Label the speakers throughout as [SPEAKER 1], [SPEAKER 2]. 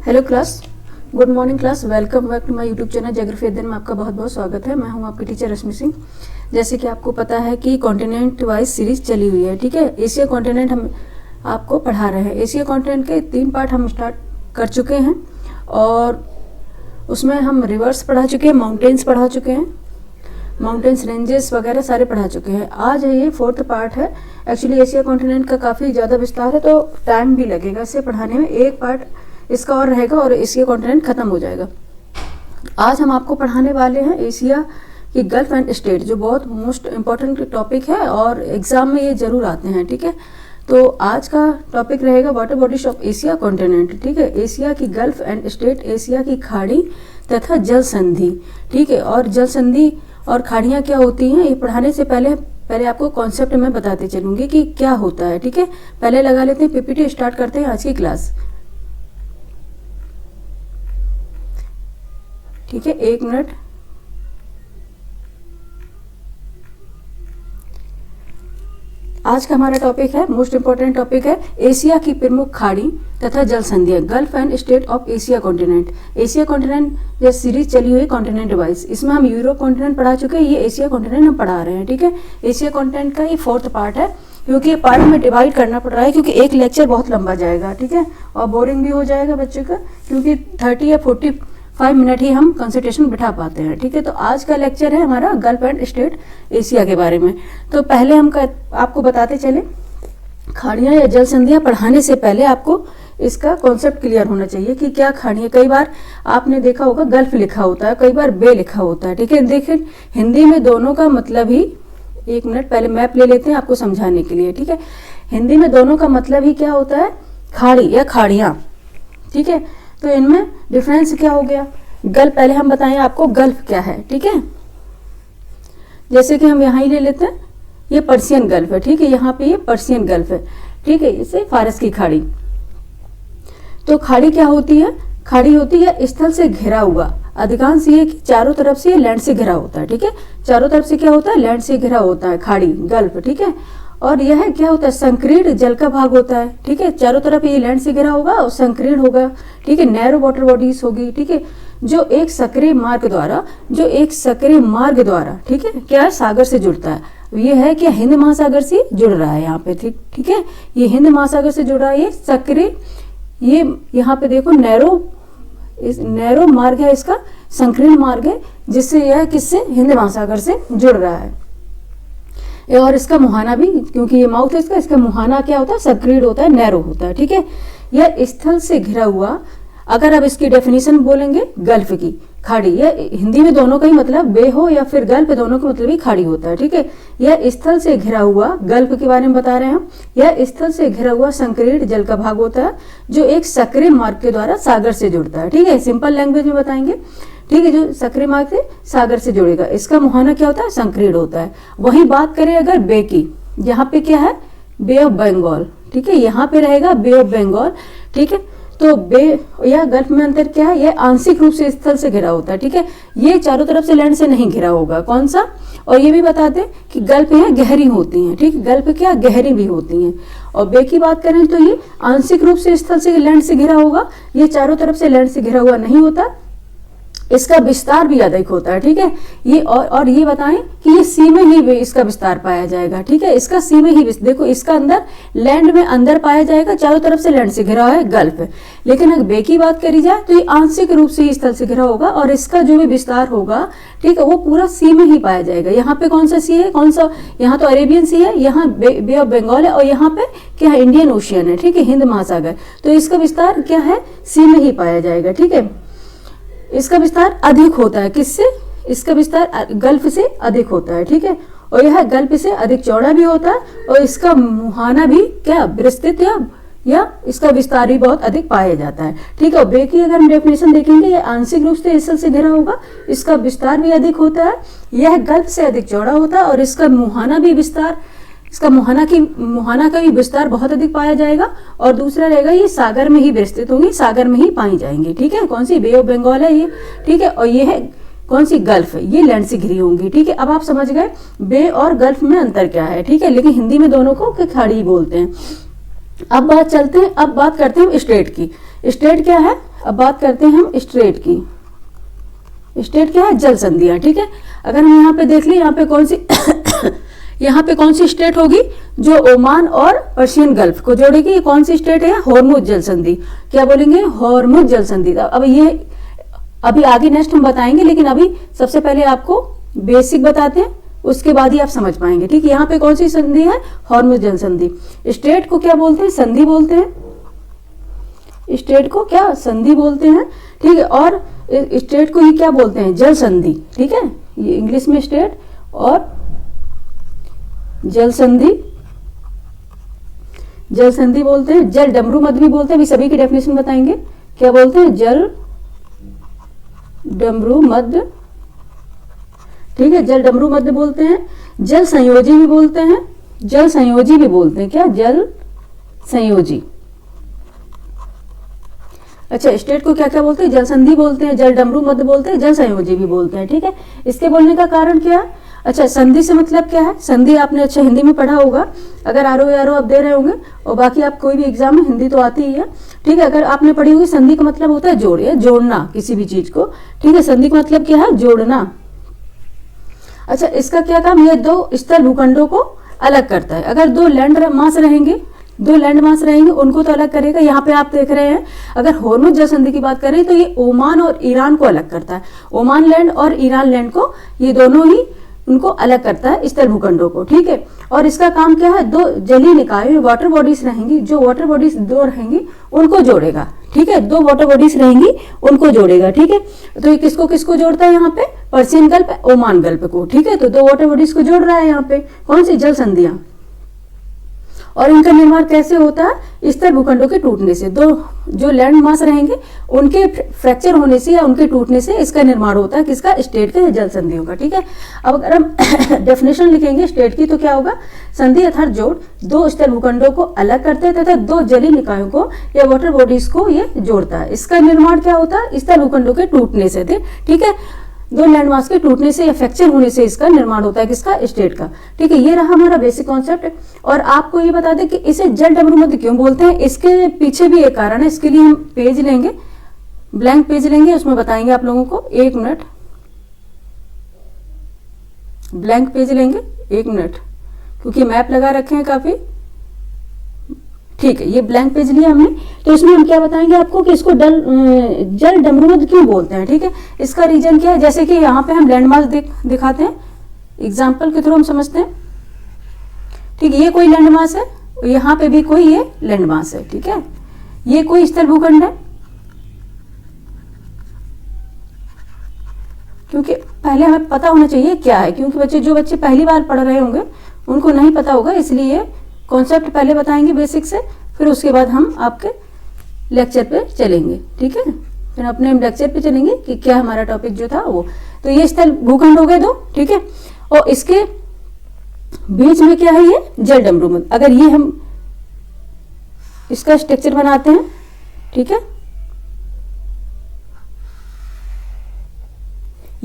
[SPEAKER 1] Hello class, good morning class. Welcome back to my YouTube channel geography अध्ययन में आपका बहुत बहुत स्वागत है। मैं हूं आपकी टीचर रश्मि सिंह। जैसे कि आपको पता है कि कॉन्टिनेंट वाइज सीरीज चली हुई है, ठीक है। एशिया कॉन्टिनेंट हम आपको पढ़ा रहे हैं। एशिया कॉन्टिनेंट के 3 पार्ट हम स्टार्ट कर चुके हैं और उसमें हम रिवर्स पढ़ा चुके हैं, माउंटेन्स पढ़ा चुके हैं, माउंटेन्स रेंजेस वगैरह सारे पढ़ा चुके हैं। आज है ये 4th पार्ट है। एक्चुअली एशिया कॉन्टिनेंट का काफ़ी ज़्यादा विस्तार है तो टाइम भी लगेगा इसे पढ़ाने में। एक पार्ट इसका और रहेगा और एशिया कॉन्टिनेंट खत्म हो जाएगा। आज हम आपको पढ़ाने वाले हैं एशिया की गल्फ एंड स्टेट, जो बहुत मोस्ट इम्पॉर्टेंट टॉपिक है और एग्जाम में ये जरूर आते हैं, ठीक है। तो आज का टॉपिक रहेगा water bodies of Asia continent, ठीक है। एशिया की गल्फ एंड स्टेट, एशिया की खाड़ी तथा जल संधि, ठीक है। और जल संधि और खाड़ियाँ क्या होती हैं, ये पढ़ाने से पहले आपको कॉन्सेप्ट में बताते चलूंगी कि क्या होता है, ठीक है। पहले लगा लेते हैं पीपीटी, स्टार्ट करते हैं आज की क्लास, ठीक है। 1 मिनट। आज का हमारा टॉपिक है, मोस्ट इंपॉर्टेंट टॉपिक है, एशिया की प्रमुख खाड़ी तथा जल संधियां, gulf and strait of Asia continent. Asia continent जो सीरीज चली हुई है कॉन्टिनेंट वाइज, इसमें हम यूरोप कॉन्टिनेंट पढ़ा चुके हैं, ये एशिया कॉन्टिनेंट हम पढ़ा रहे हैं, ठीक है। एशिया कॉन्टिनेंट का ये 4th पार्ट है, क्योंकि ये पार्ट में डिवाइड करना पड़ रहा है, क्योंकि एक लेक्चर बहुत लंबा जाएगा, ठीक है, और बोरिंग भी हो जाएगा बच्चों का, क्योंकि 30 या 45 मिनट ही हम कंसंट्रेशन बिठा पाते हैं, ठीक है। तो आज का लेक्चर है हमारा गल्फ एंड स्टेट एशिया के बारे में। तो पहले हम आपको बताते चले, खाड़ियाँ या जल संधियाँ पढ़ाने से पहले आपको इसका कॉन्सेप्ट क्लियर होना चाहिए कि क्या खाड़ियाँ। कई बार आपने देखा होगा गल्फ लिखा होता है, कई बार बे लिखा होता है, ठीक है। देखिए हिंदी में दोनों का मतलब ही, 1 मिनट पहले मैप ले लेते हैं आपको समझाने के लिए, ठीक है। हिंदी में दोनों का मतलब ही क्या होता है, खाड़ी या खाड़ियाँ, ठीक है। तो इनमें डिफरेंस क्या हो गया। गल्फ, पहले हम बताएं आपको गल्फ क्या है, ठीक है। जैसे कि हम यहाँ ही ले लेते हैं, ये पर्शियन गल्फ है, ठीक है। यहाँ पे ये पर्शियन गल्फ है, ठीक है। इसे फारस की खाड़ी। तो खाड़ी क्या होती है, खाड़ी होती है स्थल से घिरा हुआ, अधिकांश ये कि चारों तरफ से लैंड से घिरा होता है, ठीक है। चारों तरफ से क्या होता है, लैंड से घिरा होता है खाड़ी, गल्फ, ठीक है। और यह क्या होता है, संकीर्ण जल का भाग होता है, ठीक है। चारों तरफ ये लैंड से घिरा होगा और संकीर्ण होगा, ठीक है। नैरो वाटर बॉडीज होगी, ठीक है, जो एक सक्रिय मार्ग द्वारा, ठीक है, क्या है, सागर से जुड़ता है। ये है कि हिंद महासागर से जुड़ रहा है यहाँ पे, ठीक है। ये हिंद महासागर से जुड़ रहा है, ये सक्रिय, ये यहाँ पे देखो नैरो मार्ग है, इसका संकीर्ण मार्ग है, जिससे यह किससे, हिंद महासागर से जुड़ रहा है। और इसका मुहाना भी, क्योंकि ये माउथ है इसका मुहाना क्या होता है, सक्रीड होता है, नैरो होता है, ठीक है। यह स्थल से घिरा हुआ, अगर अब इसकी डेफिनेशन बोलेंगे गल्फ की, खाड़ी, यह हिंदी में दोनों का ही मतलब बे हो या फिर गल्फ, दोनों का मतलब ही खाड़ी होता है, ठीक है। यह स्थल से घिरा हुआ, गल्फ के बारे में बता रहे हैं हम, यह स्थल से घिरा हुआ संकीर्ण जल का भाग होता है, जो एक सक्रिय मार्ग के द्वारा सागर से जुड़ता है, ठीक है। सिंपल लैंग्वेज में बताएंगे, ठीक है, जो सक्रिय मार्ग से सागर से जुड़ेगा। इसका मुहाना क्या होता है, संकीर्ण होता है। वही बात करें अगर बे की, यहाँ पे क्या है, बे ऑफ बंगाल, ठीक है, यहाँ पे रहेगा बे ऑफ बंगाल, ठीक है। तो बे या गल्फ में अंतर क्या है, ये आंशिक रूप से स्थल से घिरा होता है, ठीक है। ये चारों तरफ से लैंड से नहीं घिरा होगा, कौन सा। और ये भी बता दें कि गल्फ यहाँ गहरी होती हैं, ठीक है, गल्फ क्या गहरी भी होती हैं। और बे की बात करें तो ये आंशिक रूप से स्थल से लैंड से घिरा होगा, ये चारों तरफ से लैंड से घिरा हुआ नहीं होता, इसका विस्तार भी अधिक होता है, ठीक है। ये और ये बताएं कि ये सी में ही इसका विस्तार पाया जाएगा, ठीक है। इसका सी में ही देखो, इसका अंदर लैंड में अंदर पाया जाएगा, चारों तरफ से लैंड से घिरा है गल्फ। लेकिन अगर बे की बात करी जाए तो ये आंशिक रूप से स्थल से घिरा होगा और इसका जो भी विस्तार होगा, ठीक है, वो पूरा सी में ही पाया जाएगा। यहाँ पे कौन सा सी है, कौन सा, यहाँ तो अरेबियन सी है, यहाँ बे ऑफ बंगाल है, और यहाँ पे क्या है, इंडियन ओशियन है, ठीक है, हिंद महासागर। तो इसका विस्तार क्या है, सी में ही पाया जाएगा, ठीक है। इसका विस्तार अधिक होता है, किससे, इसका विस्तार गल्फ से अधिक होता है, ठीक है। और यह गल्फ से अधिक चौड़ा भी होता है और इसका मुहाना भी क्या, विस्तृत या इसका विस्तार भी बहुत अधिक पाया जाता है, ठीक है। और बे की अगर हम डेफिनेशन देखेंगे, यह आंशिक रूप से स्थल से घिरा होगा, इसका विस्तार भी अधिक होता है, यह गल्फ से अधिक चौड़ा होता है और इसका मुहाना भी विस्तार, इसका मुहाना का भी विस्तार बहुत अधिक पाया जाएगा। और दूसरा रहेगा, ये सागर में ही विस्तृत होंगी, सागर में ही पाई जाएंगी, ठीक है। कौन सी, बे ऑफ बंगाल है ये, ठीक है। और ये है कौन सी, गल्फ, ये लैंड से घिरी होंगी, ठीक है। अब आप समझ गए बे और गल्फ में अंतर क्या है, ठीक है। लेकिन हिंदी में दोनों को खाड़ी बोलते हैं। अब बात करते हैं स्टेट की। स्टेट क्या है, अब बात करते हैं हम स्टेट की। स्टेट क्या है, जल संधियां, ठीक है। अगर हम यहाँ पे देख लें, यहाँ पे कौन सी यहाँ पे कौन सी स्टेट होगी, जो ओमान और पर्शियन गल्फ को जोड़ेगी, ये कौन सी स्टेट है, हॉर्मुज जल संधि। क्या बोलेंगे, हॉर्मुज जल संधि। अब ये अभी आगे नेक्स्ट हम बताएंगे, लेकिन अभी सबसे पहले आपको बेसिक बताते हैं, उसके बाद ही आप समझ पाएंगे, ठीक है। यहाँ पे कौन सी संधि है, हॉर्मुज जल संधि। स्टेट को क्या बोलते हैं, संधि बोलते हैं। स्टेट को क्या, संधि बोलते हैं, ठीक है। और स्टेट को ये क्या बोलते हैं, जल संधि, ठीक है। ये इंग्लिश में स्टेट और जल संधि, जल संधि बोलते हैं। जल डमरू मध्य भी बोलते हैं, अभी सभी की डेफिनेशन बताएंगे। क्या बोलते हैं, जल डमरू मध्य, ठीक है, जल डमरू मध्य बोलते हैं। जल संयोजी भी बोलते हैं, जल संयोजी भी बोलते हैं। क्या, जल संयोजी। अच्छा, स्टेट को क्या क्या बोलते हैं, जल संधि बोलते हैं, जल डमरू मध्य बोलते हैं, जल संयोजी भी बोलते हैं, ठीक है। इसके बोलने का कारण क्या है, अच्छा संधि से मतलब क्या है, संधि आपने अच्छा हिंदी में पढ़ा होगा, अगर आरो यारो आप दे रहे होंगे, और बाकी आप कोई भी एग्जाम में हिंदी तो आती ही है, ठीक है। अगर आपने पढ़ी होगी, संधि का मतलब होता है जोड़, या जोड़ना किसी भी चीज को, ठीक है। संधि का मतलब क्या है, जोड़ना। अच्छा, इसका क्या काम, ये दो स्थल भूखंडों को अलग करता है। अगर दो लैंड मास रहेंगे, दो लैंड मास रहेंगे, उनको तो अलग करेगा। यहाँ पे आप देख रहे हैं, अगर हॉर्मुज जल संधि की बात करें तो ये ओमान और ईरान को अलग करता है। ओमान लैंड और ईरान लैंड को, ये दोनों ही उनको अलग करता है, स्थल भूखंडों को, ठीक है। और इसका काम क्या है, दो जलीय निकाय वाटर बॉडीज रहेंगी, जो वाटर बॉडीज दो रहेंगी उनको जोड़ेगा, ठीक है। दो वाटर बॉडीज रहेंगी उनको जोड़ेगा, ठीक है। तो ये किसको किसको जोड़ता है, यहाँ पे पर्शियन गल्फ, ओमान गल्फ को, ठीक है। तो दो वाटर बॉडीज को जोड़ रहा है यहाँ पे, कौन सी, जल संधियां। और इनका निर्माण कैसे होता है, स्थल भूखंडों के टूटने से। दो जो लैंड मास रहेंगे उनके फ्रैक्चर होने से या उनके टूटने से इसका निर्माण होता है, किसका, स्टेट का, जल संधियों का, ठीक है। अब अगर हम डेफिनेशन लिखेंगे स्टेट की, तो क्या होगा, संधि अर्थात जोड़, दो स्थल भूखंडों को अलग करते हैं तथा दो जलीय निकायों को या वाटर बॉडीज को ये जोड़ता है। इसका निर्माण क्या होता है, स्थल भूखंडों के टूटने से, ठीक है। दो लैंडमास के टूटने से या फ्रैक्चर होने से इसका निर्माण होता है, किसका, स्टेट का, ठीक है। ये रहा हमारा बेसिक कॉन्सेप्ट। और आपको ये बता दें कि इसे जल डमरू मध्य क्यों बोलते हैं, इसके पीछे भी एक कारण है। इसके लिए हम पेज लेंगे, ब्लैंक पेज लेंगे, उसमें बताएंगे आप लोगों को। 1 मिनट, ब्लैंक पेज लेंगे, 1 मिनट, क्योंकि मैप लगा रखे हैं काफी, ठीक है। ये ब्लैंक पेज लिया हमने, तो इसमें हम क्या बताएंगे आपको कि इसको जल डमरू मध्य क्यों बोलते हैं, ठीक है। इसका रीजन क्या है, जैसे कि यहाँ पे हम लैंडमास दिखाते हैं, एग्जाम्पल के थ्रू हम समझते हैं, ठीक है। ये कोई लैंडमास है, यहाँ पे भी कोई ये लैंडमास है, ठीक है। ये कोई स्थल भूखंड है, क्योंकि पहले हमें पता होना चाहिए क्या है, क्योंकि जो बच्चे पहली बार पढ़ रहे होंगे उनको नहीं पता होगा, इसलिए कॉन्सेप्ट पहले बताएंगे बेसिक से, फिर उसके बाद हम आपके लेक्चर पे चलेंगे, ठीक है। फिर अपने लेक्चर पे चलेंगे कि क्या हमारा टॉपिक जो था वो। तो ये स्थल भूखंड हो गए दो, ठीक है। और इसके बीच में क्या है, ये जल डमरू मध्य। अगर ये हम इसका स्ट्रक्चर बनाते हैं, ठीक है,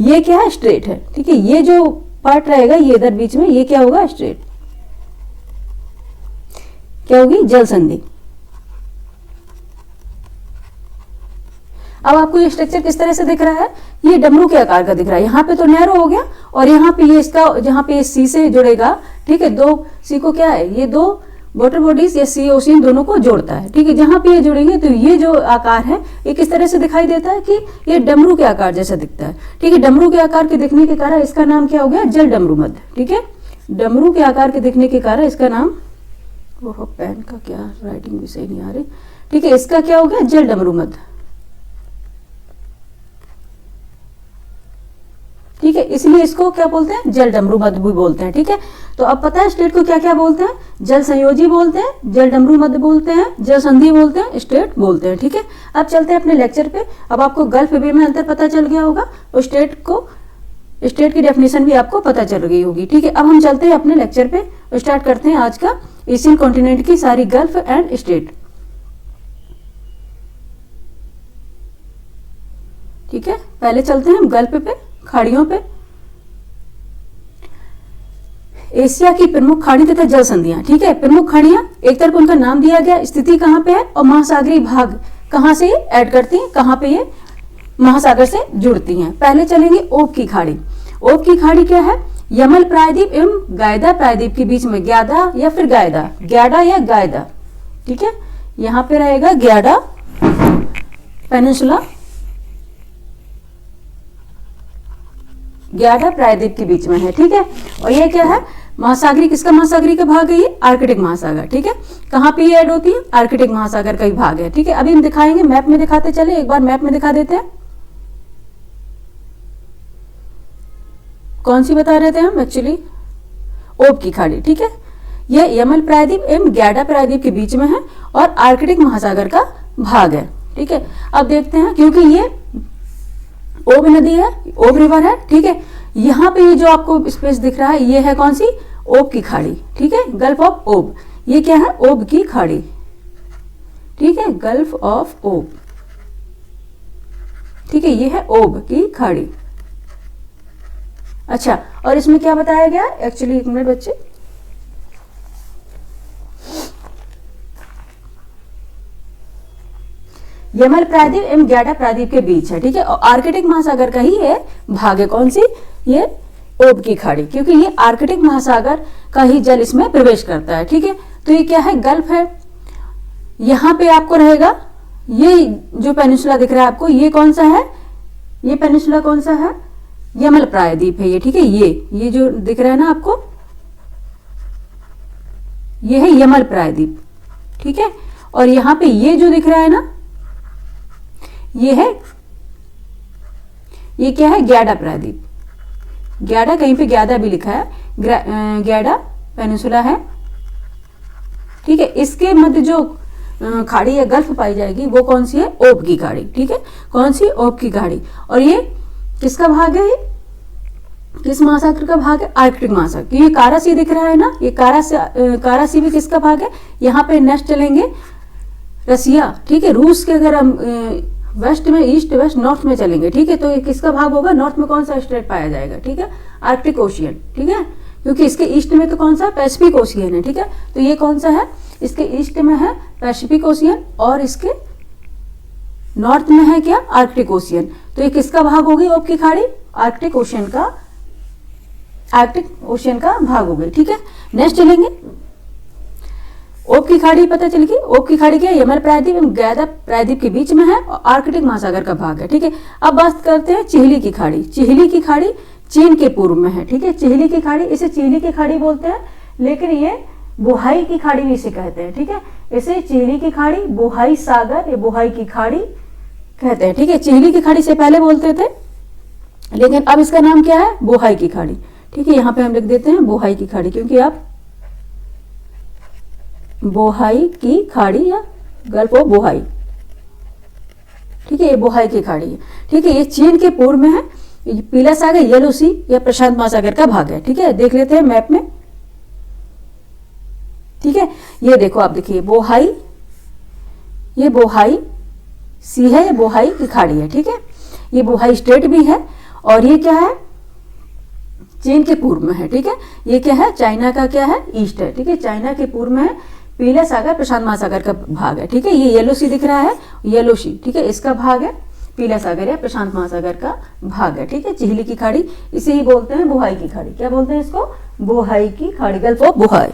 [SPEAKER 1] ये क्या है, स्ट्रेट है, ठीक है। ये जो पार्ट रहेगा ये इधर बीच में, ये क्या होगा, स्ट्रेट, क्या होगी, जल संधि। अब आपको ये स्ट्रक्चर किस तरह से दिख रहा है, ये डमरू के आकार का दिख रहा है। यहाँ पे तो नैरो हो गया, और यहाँ पे ये इसका, जहाँ पे सी से जुड़ेगा, ठीक है। दो सी को क्या है, ये दो वाटर बॉडीज या सी ओशियन दोनों को जोड़ता है, ठीक है। जहां पे ये जुड़ेंगे तो ये जो आकार है ये किस तरह से दिखाई देता है कि ये डमरू के आकार जैसा दिखता है, ठीक है। डमरू के आकार के दिखने के कारण इसका नाम क्या हो गया, जल डमरू मध्य, ठीक है। डमरू के आकार के दिखने के कारण इसका नाम, वो पेन का क्या राइटिंग भी सही नहीं आ रही, ठीक है। इसका क्या हो गया, जल डमरू मध्य, ठीक है। इसलिए इसको क्या बोलते हैं, जल डमरू मध्य भी बोलते हैं, ठीक है। तो अब पता है स्टेट को क्या क्या बोलते हैं, जल संयोजी बोलते हैं, जल डमरू मध्य बोलते हैं, जल संधि बोलते हैं, स्टेट बोलते हैं, ठीक है। अब चलते हैं अपने लेक्चर पे। अब आपको गल्फ बे में अंतर पता चल गया होगा, और स्टेट की डेफिनेशन भी आपको पता चल गई होगी, ठीक है। अब हम चलते हैं अपने लेक्चर पे, स्टार्ट करते हैं आज का एशियन कॉन्टिनेंट की सारी गल्फ एंड स्टेट, ठीक है। पहले चलते हैं हम गल्फ पे, खाड़ियों पे। एशिया की प्रमुख खाड़ी तथा जल संधियां, ठीक है। प्रमुख खाड़ियां, एक तरफ उनका नाम दिया गया, स्थिति कहां पे है, और महासागरीय भाग कहाँ से ये ऐड करती हैं, कहाँ पे ये महासागर से जुड़ती हैं। पहले चलेंगे ओब की खाड़ी। ओब की खाड़ी क्या है, यमल प्रायद्वीप एवं गायदा प्रायद्वीप के बीच में, ग्यादा या फिर गायदा, ग्याडा या गायदा, ठीक है, यहां पे रहेगा ग्याडा पेनिनसुला, ग्याडा प्रायद्वीप के बीच में है, ठीक है। और ये क्या है, महासागरी, किसका महासागरी का भाग है ये, आर्कटिक महासागर, ठीक है। कहां पे ये ऐड होती है, आर्कटिक महासागर का ही भाग है, ठीक है। अभी हम दिखाएंगे, मैप में दिखाते चले, एक बार मैप में दिखा देते हैं। कौन सी बता रहे थे हम एक्चुअली, ओब की खाड़ी, ठीक है। यह यमल प्रायद्वीप एवं ग्याडा प्रायद्वीप के बीच में है और आर्कटिक महासागर का भाग है, ठीक है। अब देखते हैं, क्योंकि ये ओब नदी है, ओब रिवर है, ठीक है। यहाँ पे ये जो आपको स्पेस दिख रहा है, ये है कौन सी, ओब की खाड़ी, ठीक है, गल्फ ऑफ ओब। ये क्या है, ओब की खाड़ी, ठीक है, गल्फ ऑफ ओब, ठीक है, ये है ओब की खाड़ी। अच्छा, और इसमें क्या बताया गया एक्चुअली, एक मिनट बच्चे, यमल प्रायद्वीप एवं ग्याडा प्रायद्वीप के बीच है, ठीक है, और आर्कटिक महासागर का ही ये भाग है, कौन सी, ये ओब की खाड़ी, क्योंकि ये आर्कटिक महासागर का ही जल इसमें प्रवेश करता है, ठीक है। तो ये क्या है, गल्फ है। यहां पे आपको रहेगा ये जो पेनिनसुला दिख रहा है आपको, ये कौन सा है, ये पेनिनसुला कौन सा है, यमल प्रायद्वीप है ये, ठीक है। ये जो दिख रहा है ना आपको, ये है यमल प्रायद्वीप, ठीक है। और यहां पे ये जो दिख रहा है ना, ये है, ये क्या है, ग्याडा प्रायद्वीप, ग्याडा, कहीं पे ग्यादा भी लिखा है, ग्याडा पेनिनसुला है, ठीक है। इसके मध्य जो खाड़ी या गल्फ पाई जाएगी वो कौन सी है, ओब की खाड़ी, ठीक है, कौन सी, ओब की खाड़ी। और ये किसका भाग है, ये किस महासागर का भाग है, आर्कटिक महासागर। ये कारा सी दिख रहा है ना, ये कारा सी भी किसका भाग है। यहाँ पे नेक्स्ट चलेंगे रसिया, ठीक है, रूस के अगर हम वेस्ट में, ईस्ट वेस्ट नॉर्थ में चलेंगे, ठीक है, तो ये किसका भाग होगा, नॉर्थ में कौन सा स्टेट पाया जाएगा, ठीक है, आर्कटिक ओशियन, ठीक है, क्योंकि इसके ईस्ट में तो कौन सा, पैसिफिक ओशियन है, ठीक है। तो ये कौन सा है, इसके ईस्ट में है पैसिफिक ओशियन और इसके नॉर्थ में है क्या, आर्कटिक ओशियन। तो ये किसका भाग होगी, ओब की खाड़ी, आर्कटिक ओशियन का, आर्कटिक ओशियन का भाग हो गई, ठीक है। नेक्स्ट चलेंगे, ओब की खाड़ी पता चल गई। ओब की खाड़ी क्या है, यमल प्रायद्वीप एवं ग्यादा प्रायद्वीप के बीच में है और आर्कटिक महासागर का भाग है, ठीक है। अब बात करते हैं चिहली की खाड़ी। चिहली की खाड़ी चीन के पूर्व में है, ठीक है, चिहली की खाड़ी, इसे चिहली की खाड़ी बोलते हैं, लेकिन ये बोहाई की खाड़ी भी इसे कहते हैं, ठीक है। इसे चिहली की खाड़ी, बोहाई सागर या बोहाई की खाड़ी कहते हैं, ठीक है। चिहली की खाड़ी से पहले बोलते थे, लेकिन अब इसका नाम क्या है, बोहाई की खाड़ी, ठीक है। यहाँ पे हम लिख देते हैं बोहाई की खाड़ी, क्योंकि आप बोहाई की खाड़ी या गल्फ ऑफ बोहाई, ठीक है, ये बोहाई की खाड़ी है, ठीक है। ये चीन के पूर्व में है, पीला सागर, येलो सी या प्रशांत महासागर का भाग है, ठीक है। देख लेते हैं मैप में, ठीक है। ये देखो आप देखिए, बोहाई, ये बोहाई सी है, ये बोहाई की खाड़ी है, ठीक है। ये बोहाई स्टेट भी है और ये क्या है, चीन के पूर्व में है, ठीक है। ये क्या है, चाइना का क्या है, ईस्ट है, ठीक है, चाइना के पूर्व में है, पीला सागर प्रशांत महासागर का भाग है, ठीक है। ये येलो सी दिख रहा है, येलो सी, ठीक है, इसका भाग है पीला सागर या प्रशांत महासागर का भाग है, ठीक है। चिहली की खाड़ी, इसे ही बोलते हैं बोहाई की खाड़ी, क्या बोलते हैं इसको, बोहाई की खाड़ी, गल्फ ऑफ बोहाई,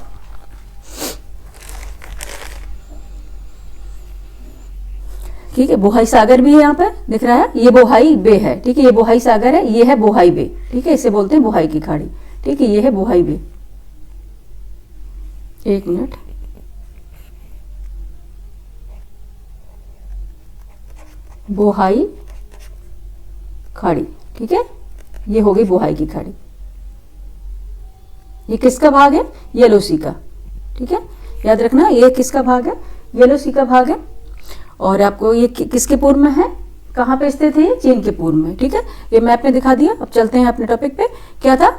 [SPEAKER 1] ठीक है। बोहाई सागर भी है, यहाँ पे दिख रहा है, ये बोहाई बे है, ठीक है, ये बोहाई सागर है, ये है बोहाई बे, ठीक है, इसे बोलते हैं बोहाई की खाड़ी, ठीक है, ये है बोहाई बे। एक मिनट, बोहाई खाड़ी, ठीक है, ये हो गई बोहाई की खाड़ी। ये किसका भाग है, येलो सी का, ठीक है, याद रखना, ये किसका भाग है, येलो सी का भाग है। और आपको ये किसके पूर्व में है, कहाँ पे स्थित है, ये चीन के पूर्व में, ठीक है। ये मैप में दिखा दिया। अब चलते हैं अपने टॉपिक पे, क्या था,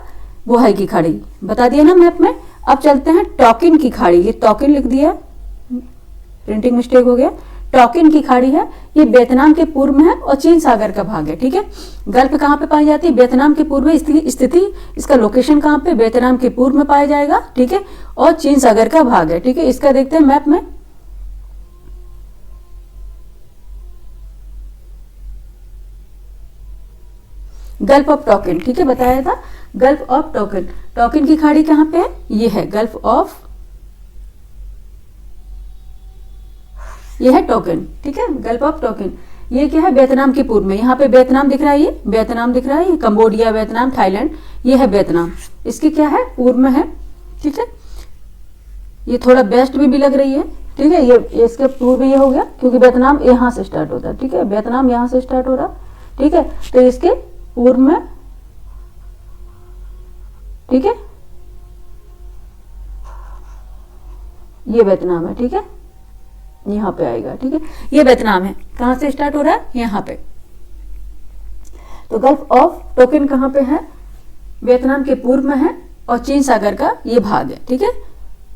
[SPEAKER 1] बोहाई की खाड़ी बता दिया ना मैप में। अब चलते हैं टॉकिन की खाड़ी, ये टॉकिन लिख दिया, प्रिंटिंग मिस्टेक हो गया, टॉकिन की खाड़ी है, ये वियतनाम के पूर्व में है और चीन सागर का भाग है, ठीक है। गल्फ कहाँ पे पाई जाती है, वियतनाम के पूर्व में स्थिति, इसका लोकेशन कहाँ पे, वियतनाम के पूर्व में पाया जाएगा, ठीक है, और चीन सागर का भाग है, ठीक है। इसका देखते हैं मैप में, गल्फ ऑफ टोकिन, ठीक है, बताया था गल्फ ऑफ टोकिन। टोकिन की खाड़ी कहाँ पे है, ये है गल्फ ऑफ, ये है टोकिन, ठीक है, गल्फ ऑफ टोकिन। ये क्या है, वियतनाम के पूर्व में, यहाँ पे वियतनाम दिख रहा है, ये वियतनाम दिख रहा है, ये कंबोडिया, वियतनाम, थाईलैंड, ये है वियतनाम, इसकी क्या है, पूर्व में है, ठीक है। ये थोड़ा वेस्ट में भी लग रही है, ठीक है, ये इसके पूर्व ये हो गया, क्योंकि वियतनाम यहाँ से स्टार्ट होता है, ठीक है, वियतनाम यहाँ से स्टार्ट हो रहा, ठीक है, तो इसके पूर्व में, ठीक है, ये वियतनाम है, ठीक है, यहाँ पे आएगा, ठीक है, ये वियतनाम है, कहां से स्टार्ट हो रहा है, यहाँ पे। तो गल्फ ऑफ टोकिन कहाँ पे है, वियतनाम के पूर्व में है, और चीन सागर का ये भाग है, ठीक है,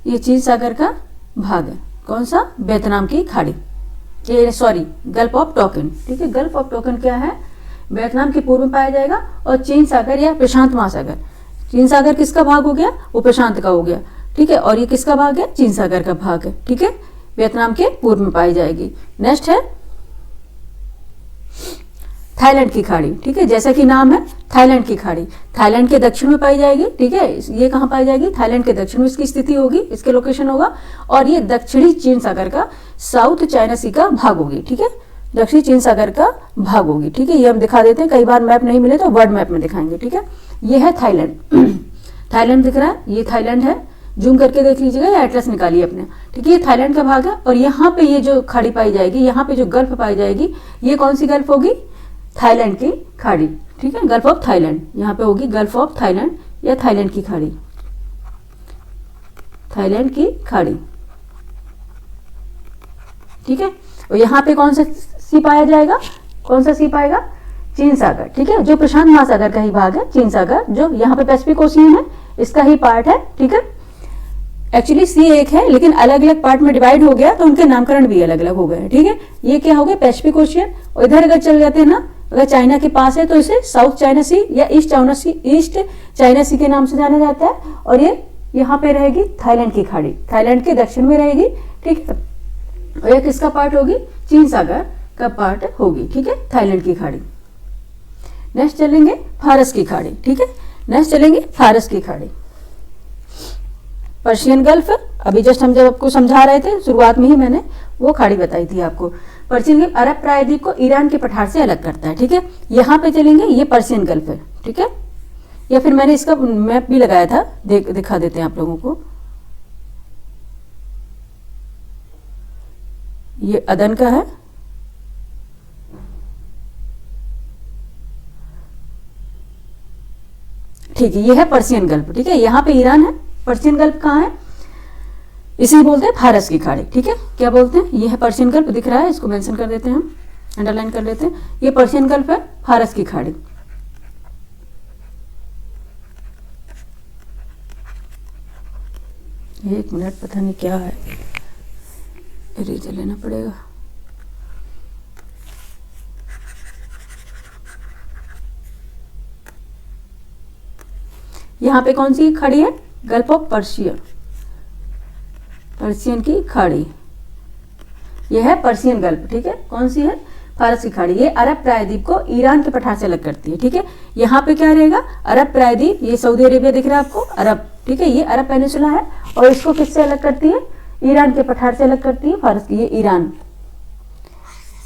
[SPEAKER 1] ये चीन सागर का भाग है, कौन सा, वियतनाम की खाड़ी, ये सॉरी गल्फ ऑफ टोकिन, ठीक है। गल्फ ऑफ टोकिन क्या है, वियतनाम के पूर्व में पाया जाएगा, और चीन सागर या प्रशांत महासागर, चीन सागर किसका भाग हो गया, वो प्रशांत का हो गया, ठीक है, और ये किसका भाग है, चीन सागर का भाग है, ठीक है, वियतनाम के पूर्व में पाई जाएगी। नेक्स्ट है थाईलैंड की खाड़ी, ठीक है, जैसा कि नाम है थाईलैंड की खाड़ी, थाईलैंड के दक्षिण में पाई जाएगी, ठीक है, ये कहाँ पाई जाएगी, थाईलैंड के दक्षिण में इसकी स्थिति होगी, इसके लोकेशन होगा, और ये दक्षिणी चीन सागर का, साउथ चाइना सी का भाग होगी, ठीक है, दक्षिणी चीन सागर का भाग होगी, ठीक है, ये हम दिखा देते हैं, कई बार मैप नहीं मिले तो वर्ल्ड मैप में दिखाएंगे, ठीक है। ये है थाईलैंड, थाईलैंड दिख रहा है, ये थाईलैंड है, जूम करके देख लीजिएगा या एटलस निकालिए अपने, ठीक है, ये थाईलैंड का भाग है, और यहाँ पे ये जो खाड़ी पाई जाएगी, यहाँ पे जो गल्फ पाई जाएगी, ये कौन सी गल्फ होगी, थाईलैंड की खाड़ी, ठीक है, गल्फ ऑफ थाईलैंड, यहाँ पे होगी गल्फ ऑफ थाईलैंड या थाईलैंड की खाड़ी, थाईलैंड की खाड़ी, ठीक है। और यहाँ पे कौन सा सी पाया जाएगा, कौन सा सी पाएगा, चीन सागर, ठीक है, जो प्रशांत महासागर का ही भाग है, चीन सागर, जो यहाँ पे पैसिफिक ओशियन है, इसका ही पार्ट है, ठीक है। एक्चुअली सी एक है, लेकिन अलग अलग पार्ट में डिवाइड हो गया, तो उनके नामकरण भी अलग अलग हो गए, ठीक है। ये क्या हो गया, पैसिफिक ओशियन, और इधर अगर चल जाते हैं ना, अगर चाइना के पास है तो इसे साउथ चाइना सी या ईस्ट चाइना सी के नाम से जाना जाता है, और ये यहाँ पे रहेगी थाईलैंड की खाड़ी, थाईलैंड के दक्षिण में रहेगी, ठीक है, और ये किसका पार्ट होगी, चीन सागर का पार्ट होगी, ठीक है, थाईलैंड की खाड़ी। नेक्स्ट चलेंगे फारस की खाड़ी, ठीक है, नेक्स्ट चलेंगे फारस की खाड़ी, पर्शियन गल्फ, अभी जस्ट हम जब आपको समझा रहे थे शुरुआत में ही मैंने वो खाड़ी बताई थी आपको। पर्शियन गल्फ अरब प्रायद्वीप को ईरान के पठार से अलग करता है, ठीक है, यहाँ पे चलेंगे, ये पर्शियन गल्फ है, ठीक है, या फिर मैंने इसका मैप भी लगाया था, दिखा देते हैं आप लोगों को, ये अदन का है, ठीक है, ये है पर्शियन गल्फ, ठीक है, यहाँ पे ईरान है, पर्शियन गल्फ कहाँ है, इसे बोलते हैं फारस की खाड़ी, ठीक है, क्या बोलते हैं, ये है पर्शियन गल्फ, दिख रहा है, इसको मेंशन कर देते हैं हम, अंडरलाइन कर लेते हैं, ये पर्शियन गल्फ है, फारस की खाड़ी। एक मिनट, पता नहीं क्या है, इरेजर लेना पड़ेगा, यहाँ पे कौन सी खाड़ी है, गल्फ ऑफ पर्शियन, पर्शियन की खाड़ी, यह है पर्शियन गल्फ, ठीक है, कौन सी है, फारस की खाड़ी, ये अरब प्रायद्वीप को ईरान के पठार से अलग करती है, ठीक है। यहाँ पे क्या रहेगा, अरब प्रायद्वीप, ये सऊदी अरेबिया दिख रहा है आपको, अरब, ठीक है, ये अरब पेनिसुला है, और इसको किससे अलग करती है, ईरान के पठार से अलग करती है, फारस की, ये ईरान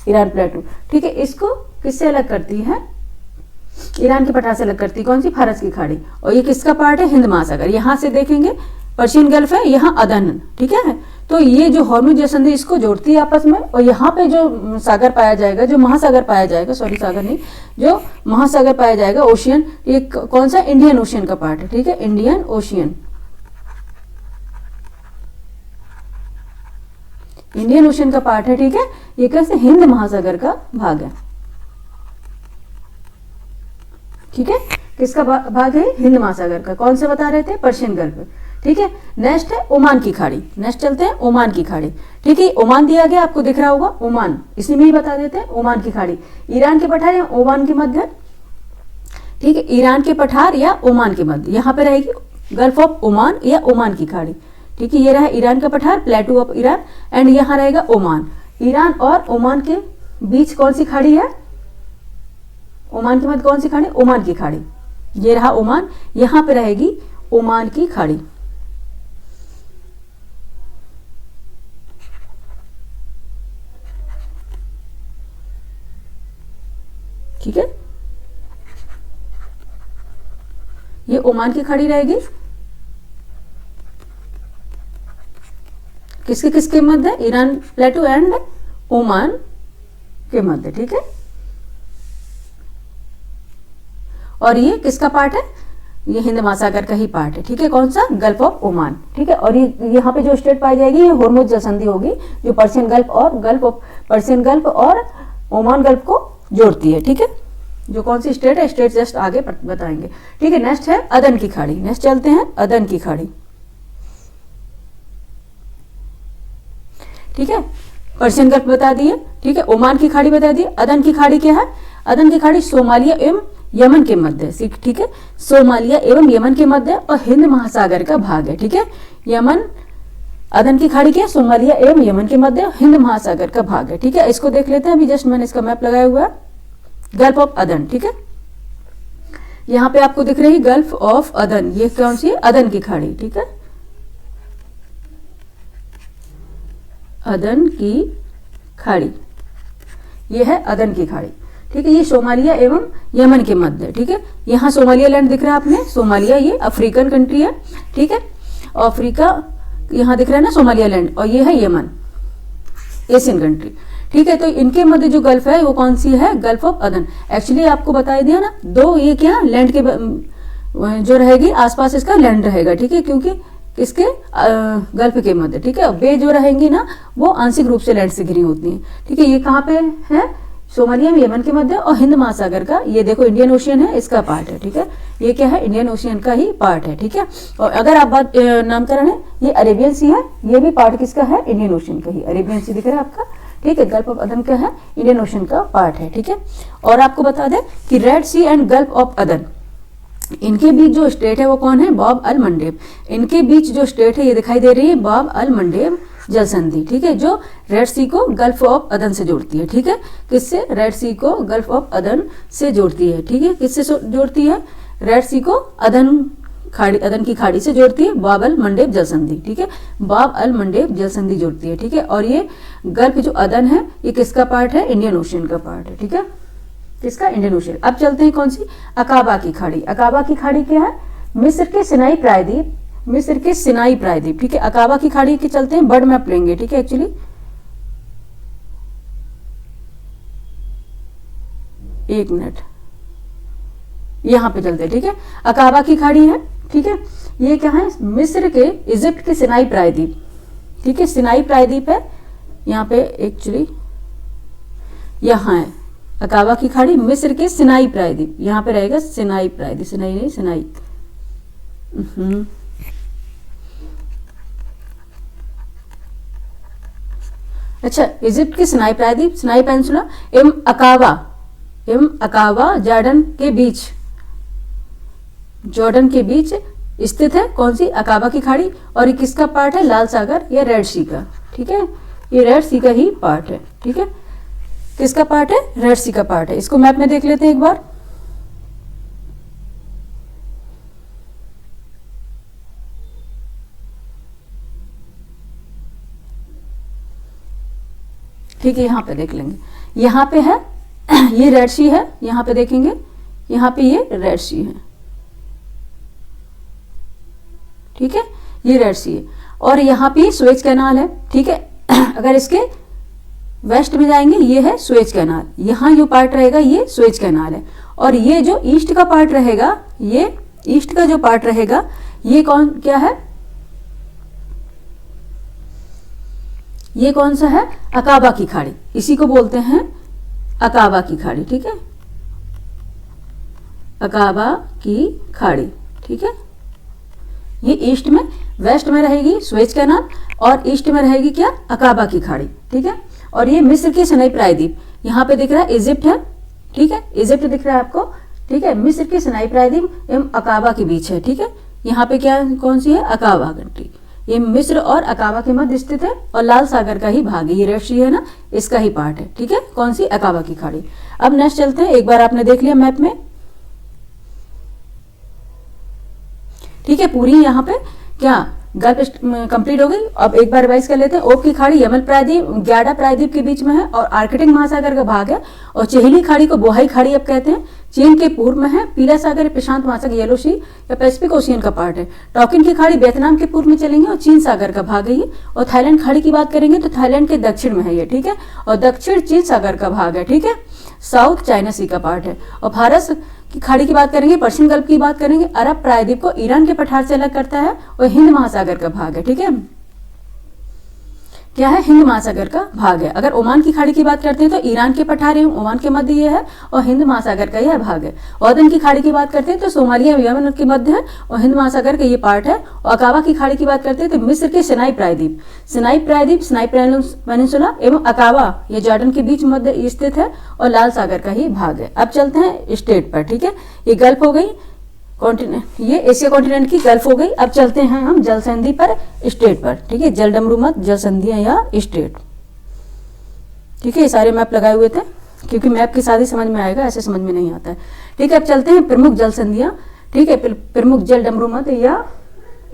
[SPEAKER 1] प्लेटू, ठीक है, इसको किससे अलग करती है, ईरान के पठार से अलग करती है, कौन सी, फारस की खाड़ी, और ये किसका पार्ट है, हिंद महासागर, यहाँ से देखेंगे पर्शियन गल्फ है, यहाँ अदन, ठीक है, तो ये जो हॉर्मुज जलसंधि इसको जोड़ती है आपस में, और यहाँ पे जो सागर पाया जाएगा, जो महासागर पाया जाएगा, सॉरी सागर नहीं, जो महासागर पाया जाएगा, ओशियन, ये कौन सा, इंडियन ओशियन का पार्ट है, ठीक है, इंडियन ओशियन, इंडियन ओशियन का पार्ट है, ठीक है, ये कैसे, हिंद महासागर का भाग है, ठीक है, किसका भाग है, हिंद महासागर का, कौन से बता रहे थे, पर्शियन गल्फ, ठीक है। नेक्स्ट है ओमान की खाड़ी, नेक्स्ट चलते हैं ओमान की खाड़ी, ठीक है, ओमान दिया गया आपको दिख रहा होगा, ओमान, इसी में ही बता देते हैं, ओमान की खाड़ी, ईरान के पठार या ओमान के मध्य, ठीक है, ईरान के पठार या ओमान के मध्य, यहाँ पे रहेगी गल्फ ऑफ ओमान या ओमान की खाड़ी, ठीक है, ये रहा ईरान का पठार, प्लेटू ऑफ ईरान, एंड यहाँ रहेगा ओमान, ईरान और ओमान के बीच कौन सी खाड़ी है, ओमान के मध्य कौन सी खाड़ी? ओमान की खाड़ी। ये रहा ओमान, यहां पे रहेगी ओमान की खाड़ी। ठीक है, ये ओमान की खाड़ी रहेगी। किसके किसके मध्य? ईरान प्लेटू एंड ओमान के मध्य। ठीक है, और ये किसका पार्ट है? ये हिंद महासागर का ही पार्ट है। ठीक है, कौन सा? Gulf of Oman. ठीक है, और ये यहाँ पे जो स्टेट पाई जाएगी ये हॉर्मुज जलसंधि होगी, जो पर्शियन गल्फ और पर्शियन गल्फ और ओमान गल्फ को जोड़ती है। ठीक है, जो कौन सी स्टेट है, स्टेट जस्ट आगे बताएंगे। ठीक है, नेक्स्ट है अदन की खाड़ी। नेक्स्ट चलते हैं अदन की खाड़ी। ठीक है, पर्शियन गल्फ बता दिए। ठीक है, ओमान की खाड़ी बता दी। अदन की खाड़ी क्या है? अदन की खाड़ी सोमालिया एवं यमन के मध्य। ठीक है, सोमालिया एवं यमन के मध्य और हिंद महासागर का भाग है। ठीक है, यमन, अदन की खाड़ी क्या है? सोमालिया एवं यमन के मध्य हिंद महासागर का भाग है। ठीक है, इसको देख लेते हैं। अभी जस्ट मैंने इसका मैप लगाया हुआ है, गल्फ ऑफ अदन। ठीक है, यहां पे आपको दिख रही गल्फ ऑफ अदन, ये कौन सी है? अदन की खाड़ी। ठीक है, अदन की खाड़ी, ये है अदन की खाड़ी। ठीक है, ये सोमालिया एवं यमन के मध्य। ठीक है, यहाँ सोमालिया लैंड दिख रहा है आपने, सोमालिया ये अफ्रीकन कंट्री है। ठीक है, अफ्रीका यहाँ दिख रहा है ना, सोमालिया लैंड, और ये है यमन, एशियन कंट्री। ठीक है, तो इनके मध्य जो गल्फ है वो कौन सी है? गल्फ ऑफ अदन। एक्चुअली आपको बता दिया ना, दो ये क्या लैंड के जो रहेगी आसपास इसका लैंड रहेगा। ठीक है, क्योंकि इसके गल्फ के मध्य। ठीक है, बे जो रहेंगी ना वो आंशिक रूप से लैंड से घिरी होती हैं। ठीक है, ये कहाँ पे है? सोमालिया में यमन के मध्य और हिंद महासागर का, ये देखो इंडियन ओशियन है, इसका पार्ट है। ठीक है, ये क्या है? इंडियन ओशियन का ही पार्ट है। ठीक है, और अगर आप बात नामकरण है, ये अरेबियन सी है, ये भी पार्ट किसका है? इंडियन ओशियन का ही। अरेबियन सी दिख रहा है आपका। ठीक है, गल्फ ऑफ अदन क्या है? इंडियन ओशियन का पार्ट है। ठीक है, और आपको बता दें कि Red Sea and Gulf of Aden, इनके बीच जो स्टेट है वो कौन है? बाब अल मंडेब। इनके बीच जो स्टेट है ये दिखाई दे रही है बाब अल मंडेब जल संधि। ठीक है, जो रेड सी को गल्फ ऑफ अदन से जोड़ती है। ठीक है, किससे? रेड सी को गल्फ ऑफ अदन से जोड़ती है। ठीक है, किससे जोड़ती है? रेड सी को अदन की खाड़ी से जोड़ती है, बाब अल मंडेब जल संधि। ठीक है, बाब अल मंडेब जल संधि जोड़ती है। ठीक है, और ये गल्फ जो अदन है ये किसका पार्ट है? इंडियन ओशियन का पार्ट है। ठीक है, किसका? Indian ocean. अब चलते हैं कौन सी? अकाबा की खाड़ी। अकाबा की खाड़ी क्या है? मिस्र के सिनाई प्रायद्वीप, मिस्र के सिनाई प्रायद्वीप। ठीक है, अकाबा की खाड़ी के चलते हैं, बर्ड मैप लेंगे। ठीक है, एक्चुअली एक मिनट, यहां पे चलते हैं। ठीक है, अकाबा की खाड़ी है। ठीक है, ये क्या है? मिस्र के, इजिप्ट के सिनाई प्रायद्वीप। ठीक है, सिनाई प्रायद्वीप है यहाँ पे, एक्चुअली यहाँ है अकाबा की खाड़ी, मिस्र के सिनाई प्रायद्वीप। यहाँ पे रहेगा सिनाई प्रायद्वीप, सिनाई नहीं, सिनाई। अच्छा, इजिप्ट के सिनाई प्रायद्वीप, सिनाई पेनिनसुला एवं अकाबा जॉर्डन के बीच, जॉर्डन के बीच स्थित है। कौन सी? अकाबा की खाड़ी। और ये किसका पार्ट है? लाल सागर या रेड सी का। ठीक है, ये रेड सी का ही पार्ट है। ठीक है, किसका पार्ट है? रेड सी का पार्ट है। इसको मैप में देख लेते हैं एक बार। ठीक है, यहाँ पे देख लेंगे, यहाँ पे है ये रेड सी है, यहाँ पे देखेंगे, यहाँ पे ये रेड सी है। ठीक है, ये रेड सी है, और यहाँ पे सुएज कैनाल है। ठीक है, अगर इसके वेस्ट में जाएंगे ये है सुएज कैनाल, यहाँ जो पार्ट रहेगा ये सुएज कैनाल है। और ये जो ईस्ट का पार्ट रहेगा, ये ईस्ट का जो पार्ट रहेगा ये कौन क्या है? ये कौन सा है? अकाबा की खाड़ी। इसी को बोलते हैं अकाबा की खाड़ी। ठीक है, अकाबा की खाड़ी। ठीक है, ये ईस्ट में, वेस्ट में रहेगी सुएज कैनाल, और ईस्ट में रहेगी क्या? अकाबा की खाड़ी। ठीक है, और ये मिस्र के सिनाई प्रायद्वीप, यहाँ पे दिख रहा है इजिप्ट है। ठीक है, इजिप्ट दिख रहा है आपको। ठीक है, मिस्र के सिनाई प्रायद्वीप एवं अकाबा के बीच है। ठीक है, यहाँ पे क्या कौन सी है? अकाबा कंट्री। ये मिस्र और अकाबा के मध्य स्थित है और लाल सागर का ही भाग है, ये रेड सी है ना, इसका ही पार्ट है, ठीक है, कौन सी, अकाबा की खाड़ी। अब नेक्स्ट चलते हैं, एक बार आपने देख लिया मैप में, ठीक है, पूरी यहाँ पे क्या गल्फ कंप्लीट हो गई। अब एक बार रिवाइज कर लेते हैं। ओक की खाड़ी यमन प्रायद्वीप, ग्याडा प्रायद्वीप के बीच में है और आर्कटिक महासागर का भाग है। और चेहली खाड़ी को बोहाई खाड़ी अब कहते हैं, चीन के पूर्व में है। पीला सागर प्रशांत महासागर येलो सी या पैसिफिक ओशियन का पार्ट है। टॉकिन की खाड़ी वियतनाम के पूर्व में चलेंगे और चीन सागर का भाग है ये। और थाईलैंड खाड़ी की बात करेंगे तो थाईलैंड के दक्षिण में है ये, ठीक है, और दक्षिण चीन सागर का भाग है, ठीक है, साउथ चाइना सी का पार्ट है। और फारस की खाड़ी की बात करेंगे, पर्शियन गल्फ की बात करेंगे, अरब प्रायद्वीप को ईरान के पठार से अलग करता है और हिंद महासागर का भाग है, ठीक है, क्या है, हिंद महासागर का भाग है। अगर ओमान की खाड़ी की बात करते हैं तो ईरान के पठार एवं ओमान के मध्य ये है और हिंद महासागर का यह भाग है। ओदन की खाड़ी की बात करते हैं तो सोमालिया यमन के मध्य है और हिंद महासागर का ये पार्ट है। और अकाबा की खाड़ी की बात करते हैं तो मिस्र के सिनाई प्रायद्वीप, सिनाई पेनिनसुला एवं अकाबा ये जॉर्डन के बीच मध्य स्थित है और लाल सागर का ही भाग है। अब चलते हैं स्टेट पर, ठीक है, ये गल्फ हो गई कॉन्टिनेंट, ये एशिया कॉन्टिनेंट की गल्फ हो गई। अब चलते हैं हम जल संधि पर, स्टेट पर, ठीक है, जल डमरू मत, जल संधियां या स्टेट, ठीक है, ये सारे मैप लगाए हुए थे क्योंकि मैप के साथ ही समझ में आएगा, ऐसे समझ में नहीं आता है, ठीक है। अब चलते हैं प्रमुख जल संधियां, ठीक है, प्रमुख जल डमरू मत या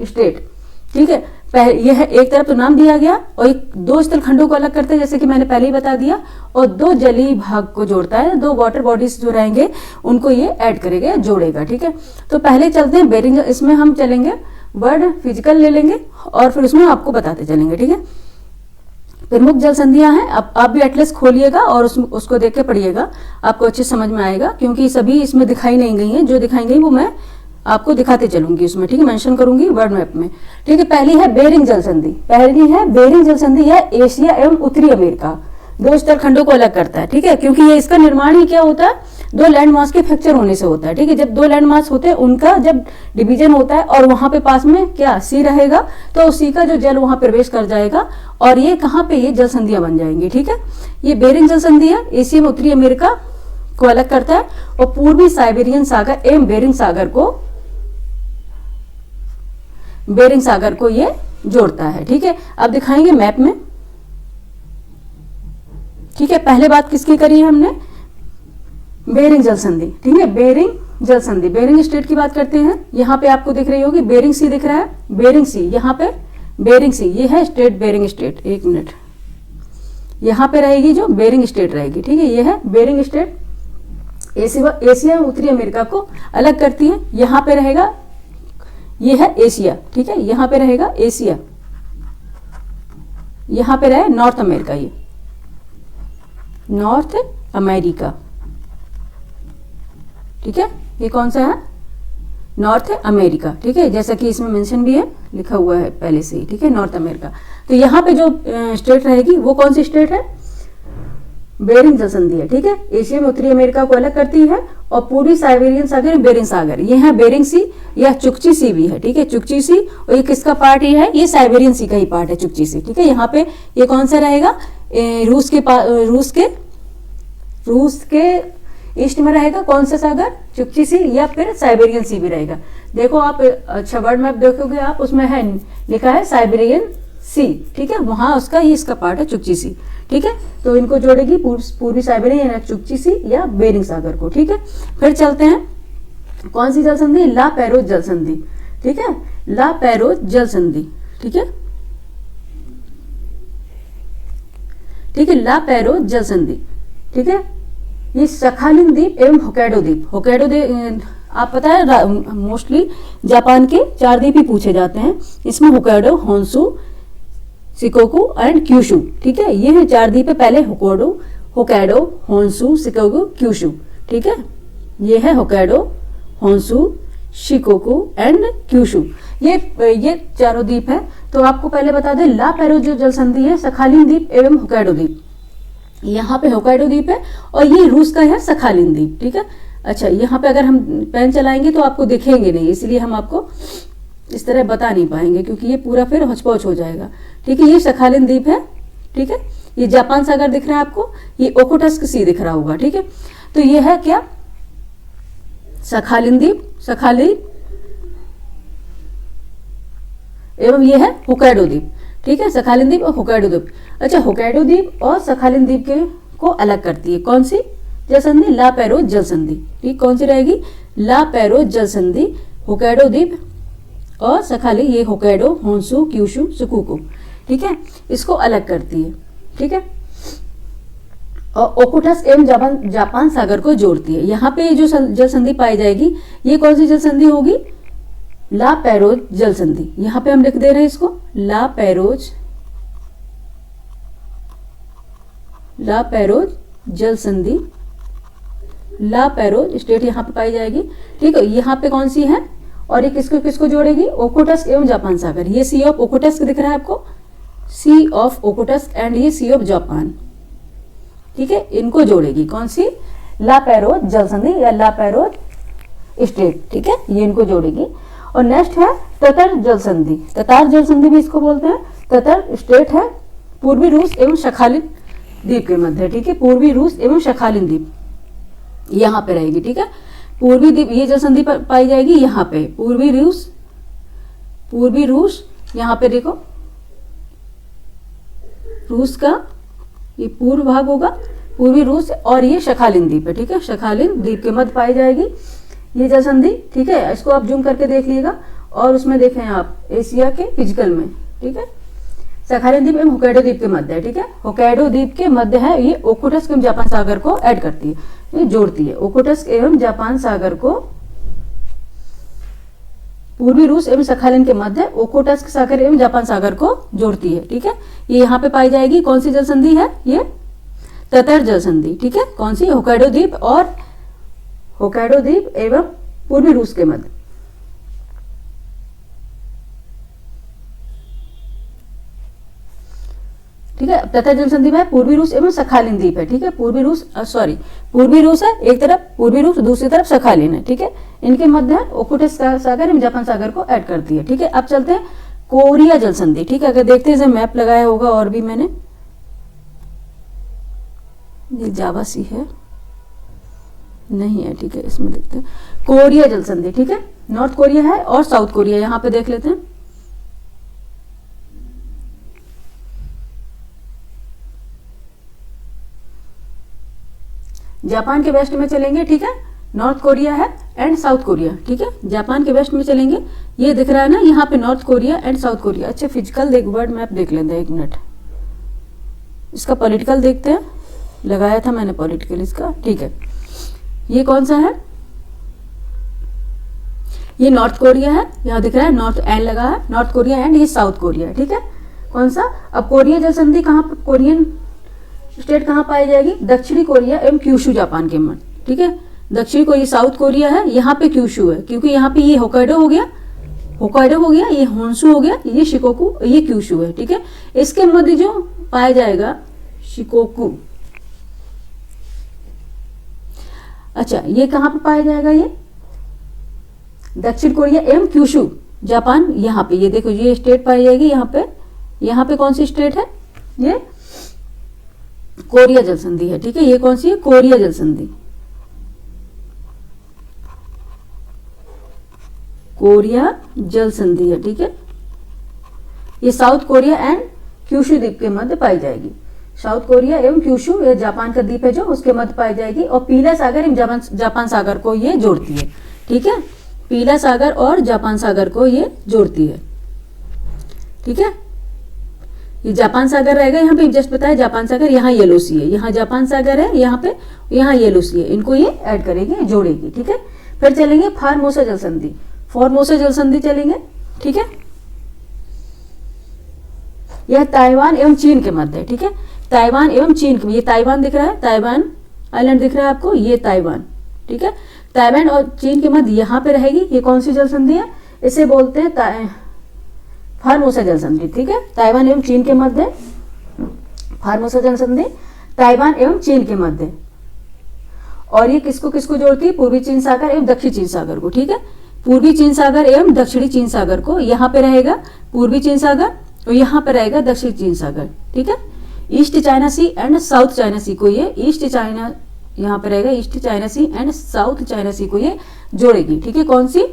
[SPEAKER 1] स्टेट, ठीक है। यह है एक तरफ तो नाम दिया गया और एक दो स्थल खंडों को अलग करते हैं जैसे कि मैंने पहले ही बता दिया, और दो जलीय भाग को जोड़ता है, दो वाटर बॉडीज जो रहेंगे उनको ये ऐड करेगा, जोड़ेगा, ठीक है। तो पहले चलते हैं बेरिंग, इसमें हम चलेंगे वर्ड फिजिकल ले लेंगे और फिर उसमें आपको बताते चलेंगे, ठीक है। प्रमुख जल संधियां हैं, अब आप भी एटलस खोलिएगा और उसको देख के पढ़िएगा, आपको अच्छे समझ में आएगा क्योंकि सभी इसमें दिखाई नहीं गई हैं, जो दिखाई गई वो मैं आपको दिखाते चलूंगी उसमें, ठीक है, मेंशन करूंगी वर्ड मैप में, ठीक है। पहली है बेरिंग जल संधि, पहली है बेरिंग जल संधि यह एशिया एवं उत्तरी अमेरिका दो स्थल खंडों को अलग करता है, ठीक है, क्योंकि ये इसका निर्माण ही क्या होता है, दो लैंड मास के फ्रैक्चर होने से होता है, ठीक है। जब दो लैंड मास होते हैं उनका जब डिवीजन होता है और वहां पे पास में क्या सी रहेगा तो सी का जो जल वहां प्रवेश कर जाएगा और ये कहाँ पे ये जल संधियां बन जाएंगी, ठीक है। ये बेरिंग जल संधि है, एशिया में उत्तरी अमेरिका को अलग करता है और पूर्वी साइबेरियन सागर एवं बेरिंग सागर को ये जोड़ता है, ठीक है। अब दिखाएंगे मैप में, ठीक है। पहले बात किसकी करी है हमने, बेरिंग जल संधि, ठीक है, बेरिंग जल संधि, बेरिंग स्टेट की बात करते हैं। यहाँ पे आपको दिख रही होगी बेरिंग सी दिख रहा है, बेरिंग सी, यहाँ पे बेरिंग सी, ये है स्टेट बेरिंग स्टेट, एक मिनट, यहाँ पे रहेगी जो बेरिंग स्टेट रहेगी, ठीक है, ये है बेरिंग स्टेट, एशिया उत्तरी अमेरिका को अलग करती है। यहाँ पे रहेगा, ये है एशिया, ठीक है, यहाँ पे रहेगा एशिया, यहाँ पे रहे नॉर्थ अमेरिका, ये नॉर्थ अमेरिका, ठीक है, ये कौन सा है, नॉर्थ अमेरिका, ठीक है, जैसा कि इसमें मेंशन भी है, लिखा हुआ है पहले से ही, ठीक है, नॉर्थ अमेरिका। तो यहाँ पे जो स्टेट रहेगी वो कौन सी स्टेट है, बेरिंग जल संधि है, ठीक है, एशिया में उत्तरी अमेरिका को अलग करती है और पूर्वी साइबेरियन सागर बेरिंग सागर, ये है बेरिंग सी या चुकची सी भी है, ठीक है, चुकची सी, और ये किसका पार्ट ही है, ये साइबेरियन सी का ही पार्ट है, चुकची सी, ठीक है। यहाँ पे ये कौन सा रहेगा, रूस के ईस्ट में रहेगा कौन सा सागर, चुकची सी या फिर साइबेरियन सी भी रहेगा। देखो आप अच्छा वर्ड मैप देखोगे आप, उसमें है लिखा है साइबेरियन सी, ठीक है, वहां उसका ये इसका पार्ट है चुकची सी, ठीक है। तो इनको जोड़ेगी पूर्वी साइबेरियन या चुकची सी या बेरिंग सागर को, ठीक है। फिर चलते हैं कौन सी जल संधि, ला पेरोज जल संधि, ठीक है, ला पेरोज जल संधि, ठीक है, ठीक है, ला पेरोज जल संधि, ठीक है। ये सखालिन द्वीप एवं होक्काइडो द्वीप, होक्काइडो द्वीप आप पता है मोस्टली जापान के 4 द्वीप ही पूछे जाते हैं, इसमें Hokkaido, Honshu, Shikoku and Kyushu, ठीक है, ये है 4 द्वीप है, पहले होक्काइडो, होन्शु, शिकोकू, क्यूशु, ठीक है, ये है Hokkaido, Honshu, Shikoku and Kyushu, ये चारों द्वीप है। तो आपको पहले बता दें ला पेरोज जो जल संधि है सखालिन द्वीप एवं होक्काइडो द्वीप, यहाँ पे होक्काइडो द्वीप है और ये रूस का है सखालिन द्वीप, ठीक है। अच्छा, यहाँ पे अगर हम पेन चलाएंगे तो आपको दिखेंगे नहीं, इसलिए हम आपको इस तरह बता नहीं पाएंगे क्योंकि ये पूरा फिर हौच-पौच हो जाएगा, ठीक है। ये सखालिन द्वीप है, ठीक है, ये जापान सागर दिख रहा है आपको, ये ओखोटस्क सी दिख रहा होगा, ठीक है। तो ये है क्या, सखालिन द्वीप, सखालिन एवं ये है होक्काइडो द्वीप, ठीक है, सखालिन द्वीप और होक्काइडो द्वीप। अच्छा, होक्काइडो द्वीप और सखालिन द्वीप के को अलग करती है कौन सी जल संधि? ला पेरोज जल संधि, ठीक, कौन सी रहेगी? ला पेरोज जल संधि, होक्काइडो द्वीप और सखालिन, ये होक्काइडो, होन्शु, क्यूशु, सुकुकु, ठीक है, इसको अलग करती है, ठीक है। और ओखुटस्क एवं जापान सागर को जोड़ती है। यहाँ पे जो जल संधि पाई जाएगी ये कौन सी जल संधि होगी? ला पेरोज जल संधि। यहाँ पे हम लिख दे रहे हैं इसको, ला पेरोज जल संधि, ला पेरोज स्टेट यहाँ पे पाई जाएगी, ठीक है। यहाँ पे कौन सी है और ये किसको किसको जोड़ेगी? ओखुटस्क एवं जापान सागर। ये सी ऑफ ओखुटस्क दिख रहा है आपको, सी ऑफ ओखुटस्क एंड ये सी ऑफ जापान, ठीक है, इनको जोड़ेगी कौन सी? ला पेरोज जल संधि या ला पेरोज स्टेट, ठीक है, ये इनको जोड़ेगी। और नेक्स्ट है ततर जल संधि, ततार जल संधि भी इसको बोलते हैं। ततर स्टेट है पूर्वी रूस एवं सखालिन द्वीप के मध्य, ठीक है, पूर्वी रूस एवं सखालिन द्वीप यहाँ पे रहेगी, ठीक है। पूर्वी द्वीप ये जल संधि पाई जाएगी यहाँ पे, पूर्वी रूस, यहाँ पे देखो रूस का ये पूर्व भाग होगा, पूर्वी रूस, और ये सखालिन द्वीप है, ठीक है, सखालिन द्वीप के मध्य पाई जाएगी ये जल संधि, ठीक है। इसको आप जूम करके देख लीजिएगा और उसमें देखें आप एशिया के फिजिकल में, ठीक है। सखालिन द्वीप एवं होक्काइडो द्वीप के मध्य है, ठीक है, होक्काइडो द्वीप के मध्य है। ये ओखुटस्क एवं जापान सागर को ऐड करती है, ये जोड़ती है। ओखुटस्क एवं जापान सागर को पूर्वी रूस एवं सखालिन के मध्य ओखुटस्क सागर एवं जापान सागर को जोड़ती है, ठीक है। ये यहाँ पे पाई जाएगी कौन सी जल संधि है? ये ततर जल संधि, ठीक है, कौन सी? होक्काइडो द्वीप एवं पूर्वी रूस के मध्य, ठीक है। ततर जल संधि में पूर्वी रूस एवं सखालिन द्वीप है, ठीक है, पूर्वी रूस है एक तरफ, पूर्वी रूस दूसरी तरफ सखालिन है, ठीक है, इनके मध्य ओखुटस्क सागर एवं जापान सागर को ऐड करती है, ठीक है। अब चलते हैं कोरिया जल संधि, ठीक है, अगर देखते हैं मैप लगाया होगा और भी मैंने, ये जावा सी है नहीं है, ठीक है, इसमें देखते हैं कोरिया जल संधि, ठीक है, नॉर्थ कोरिया है और साउथ कोरिया, यहां पे देख लेते हैं। जापान के वेस्ट में चलेंगे, ठीक है, नॉर्थ कोरिया है एंड साउथ कोरिया, ठीक है, जापान के वेस्ट में चलेंगे, ये दिख रहा है ना यहाँ पे north Korea and south Korea. अच्छा, फिजिकल वर्ल्ड मैप देख लेते हैं, एक मिनट, इसका पॉलिटिकल देखते हैं, लगाया था मैंने पॉलिटिकल इसका, ठीक है। ये कौन सा है? ये नॉर्थ कोरिया है, यहाँ दिख रहा है नॉर्थ एंड लगा है, नॉर्थ कोरिया एंड ये साउथ कोरिया, ठीक है, कौन सा? अब कोरिया जल संधि कहाँ पर, कोरियन स्टेट कहाँ पाई जाएगी? दक्षिणी कोरिया एवं क्यूशु जापान के मध्य, ठीक है, दक्षिणी कोरिया साउथ कोरिया है, यहाँ पे क्यूशु है, क्योंकि यहाँ पे ये होक्काइडो हो गया, ये होन्शु हो गया, ये शिकोकु, ये क्यूशु है, ठीक है। इसके मध्य जो पाया जाएगा शिकोकु, अच्छा, ये कहाँ पे पाया जाएगा? ये दक्षिण कोरिया एवं क्यूशु जापान, यहाँ पे ये देखो ये स्टेट पाई जाएगी, यहाँ पे कौन सी स्टेट है? ये कोरिया जल संधि है, ठीक है, ये कौन सी है? कोरिया जल संधि, कोरिया जल संधि है, ठीक है। ये साउथ कोरिया एंड क्यूशु द्वीप के मध्य पाई जाएगी, साउथ कोरिया एवं क्यूशु, ये जापान का द्वीप है जो, उसके मध्य पाई जाएगी। और पीला सागर एवं जापान सागर को ये जोड़ती है, ठीक है, पीला सागर और जापान सागर को ये जोड़ती है, ठीक है। ये जापान सागर रहेगा, यहाँ पे जस्ट बताया जापान सागर, यहाँ येलो सी है, यहाँ जापान सागर है, यहाँ येलो सी है, इनको ये ऐड करेगी, जोड़ेगी, ठीक है। फिर चलेंगे फॉर्मोसा जल संधि, फॉर्मोसा जल संधि चलेंगे, ठीक है। यह ताइवान एवं चीन के मध्य है, ठीक है, ताइवान एवं चीन के, ये ताइवान दिख रहा है, ताइवान आइलैंड दिख रहा है आपको, ये ताइवान, ठीक है, ताइवान और चीन के मध्य यहाँ पे रहेगी। ये कौन सी जल संधि है? इसे बोलते हैं फॉर्मोसा जल संधि, ठीक है, ताइवान एवं चीन के मध्य फॉर्मोसा जल संधि, ताइवान एवं चीन के मध्य। और ये किसको किसको जोड़ती है? पूर्वी चीन सागर एवं दक्षिणी चीन सागर को, ठीक है, पूर्वी चीन सागर एवं दक्षिणी चीन सागर को, यहाँ पे रहेगा पूर्वी चीन सागर और यहाँ पे रहेगा दक्षिणी चीन सागर, ठीक है। East China C and south China sea को ये ईस्ट चाइना, यहाँ पे रहेगा east China C and south China sea को ये जोड़ेगी, ठीक है, कौन सी?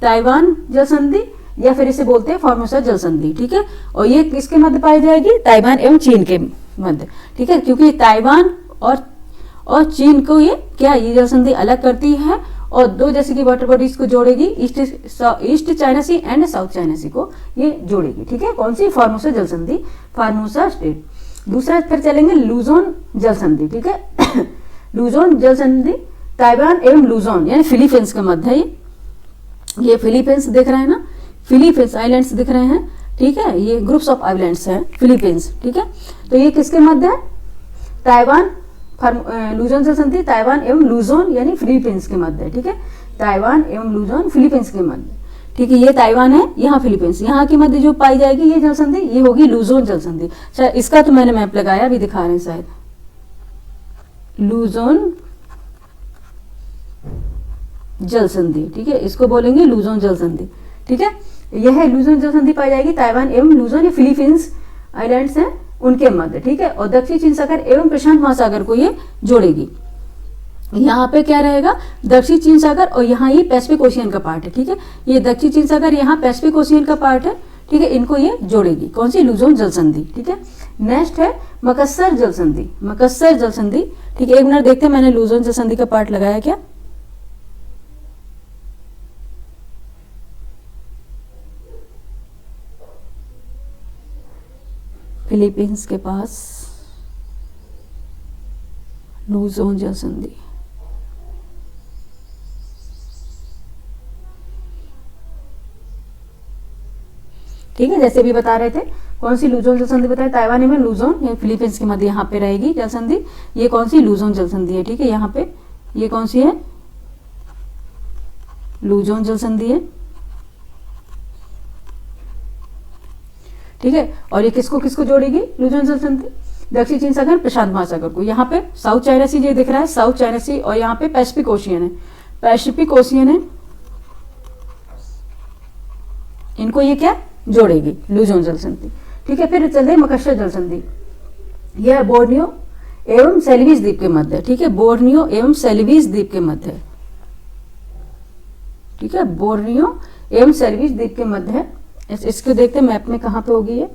[SPEAKER 1] ताइवान जल संधि या फिर इसे बोलते हैं फॉर्मोसा जल संधि, ठीक है। और ये किसके मध्य पाई जाएगी, ताइवान एवं चीन के मध्य, ठीक है, क्योंकि ताइवान और चीन को ये क्या, ये जल संधि अलग करती है और दो जैसे कि वाटर बॉडीज को जोड़ेगी, east China C and south China sea को ये जोड़ेगी, ठीक है। कौन सी, फॉर्मोसा जल संधि, फॉर्मोसा स्टेट। दूसरा फिर चलेंगे लुजोन जल संधि, ठीक है। लुजोन जल संधि ताइवान एवं लुजोन यानी फिलीपींस के मध्य है। ये फिलीपींस दिख रहे हैं ना, फिलीपींस आइलैंड्स दिख रहे हैं, ठीक है, ये ग्रुप्स ऑफ आइलैंड्स हैं फिलीपींस, ठीक है। तो ये किसके मध्य है, ताइवान, लुजोन जल संधि ताइवान एवं लुजोन यानी फिलीपींस के मध्य है, ठीक है। ताइवान एवं लुजोन फिलीपींस के मध्य, ठीक है। ये ताइवान है, यहाँ फिलीपींस, यहाँ के मध्य जो पाई जाएगी ये जल संधि, ये होगी लुजोन जल संधि। अच्छा, इसका तो मैंने मैप लगाया, अभी दिखा रहे हैं शायद, लुजोन जल संधि, ठीक है, इसको बोलेंगे लुजोन जल संधि, ठीक है। यह लुजोन जल संधि पाई जाएगी ताइवान एवं लुजोन या फिलीपींस आइलैंड्स हैं उनके मध्य, ठीक है। और दक्षिण चीन सागर एवं प्रशांत महासागर को ये जोड़ेगी। यहाँ पे क्या रहेगा, दक्षिण चीन सागर और यहाँ ये पैसिफिक ओशियन का पार्ट है, ठीक है। ये दक्षिण चीन सागर यहाँ पैसिफिक ओशियन का पार्ट है, ठीक है। इनको ये जोड़ेगी, कौन सी, लुजोन जल संधि, ठीक है। नेक्स्ट है मकस्सर जल संधि, मकस्सर जल संधि, ठीक है। एक मिनट देखते हैं मैंने लुजोन जल संधि का पार्ट लगाया क्या। फिलीपींस के पास लुजोन जल संधि, ठीक है, जैसे भी बता रहे थे। कौन सी लुजोन जल संधि बताए, ताइवान में लुजोन या फिलीपींस के मध्य यहाँ पे रहेगी जल संधि। ये कौन सी, लुजोन जल संधि है, ठीक है। यहाँ पे ये कौन सी है, लुजोन जल संधि है, ठीक है। और ये किसको किसको जोड़ेगी, लुजोन जल संधि, दक्षिण चीन सागर प्रशांत महासागर को। यहाँ पे साउथ चाइना सी ये दिख रहा है, साउथ चाइना सी, और यहाँ पे पैसिफिक ओशियन है, पैसिफिक ओशियन है, इनको ये क्या जोड़ेगी, लुजोन जल संधि, ठीक है। फिर चलते मकस्सर जल संधि, यह बोर्नियो एवं सेल्विस द्वीप के मध्य, ठीक है, बोर्नियो एवं सेल्विस द्वीप के मध्य, ठीक है, बोर्नियो एवं सेल्विस द्वीप के मध्य है। इसको देखते हैं मैप में कहां पे होगी ये,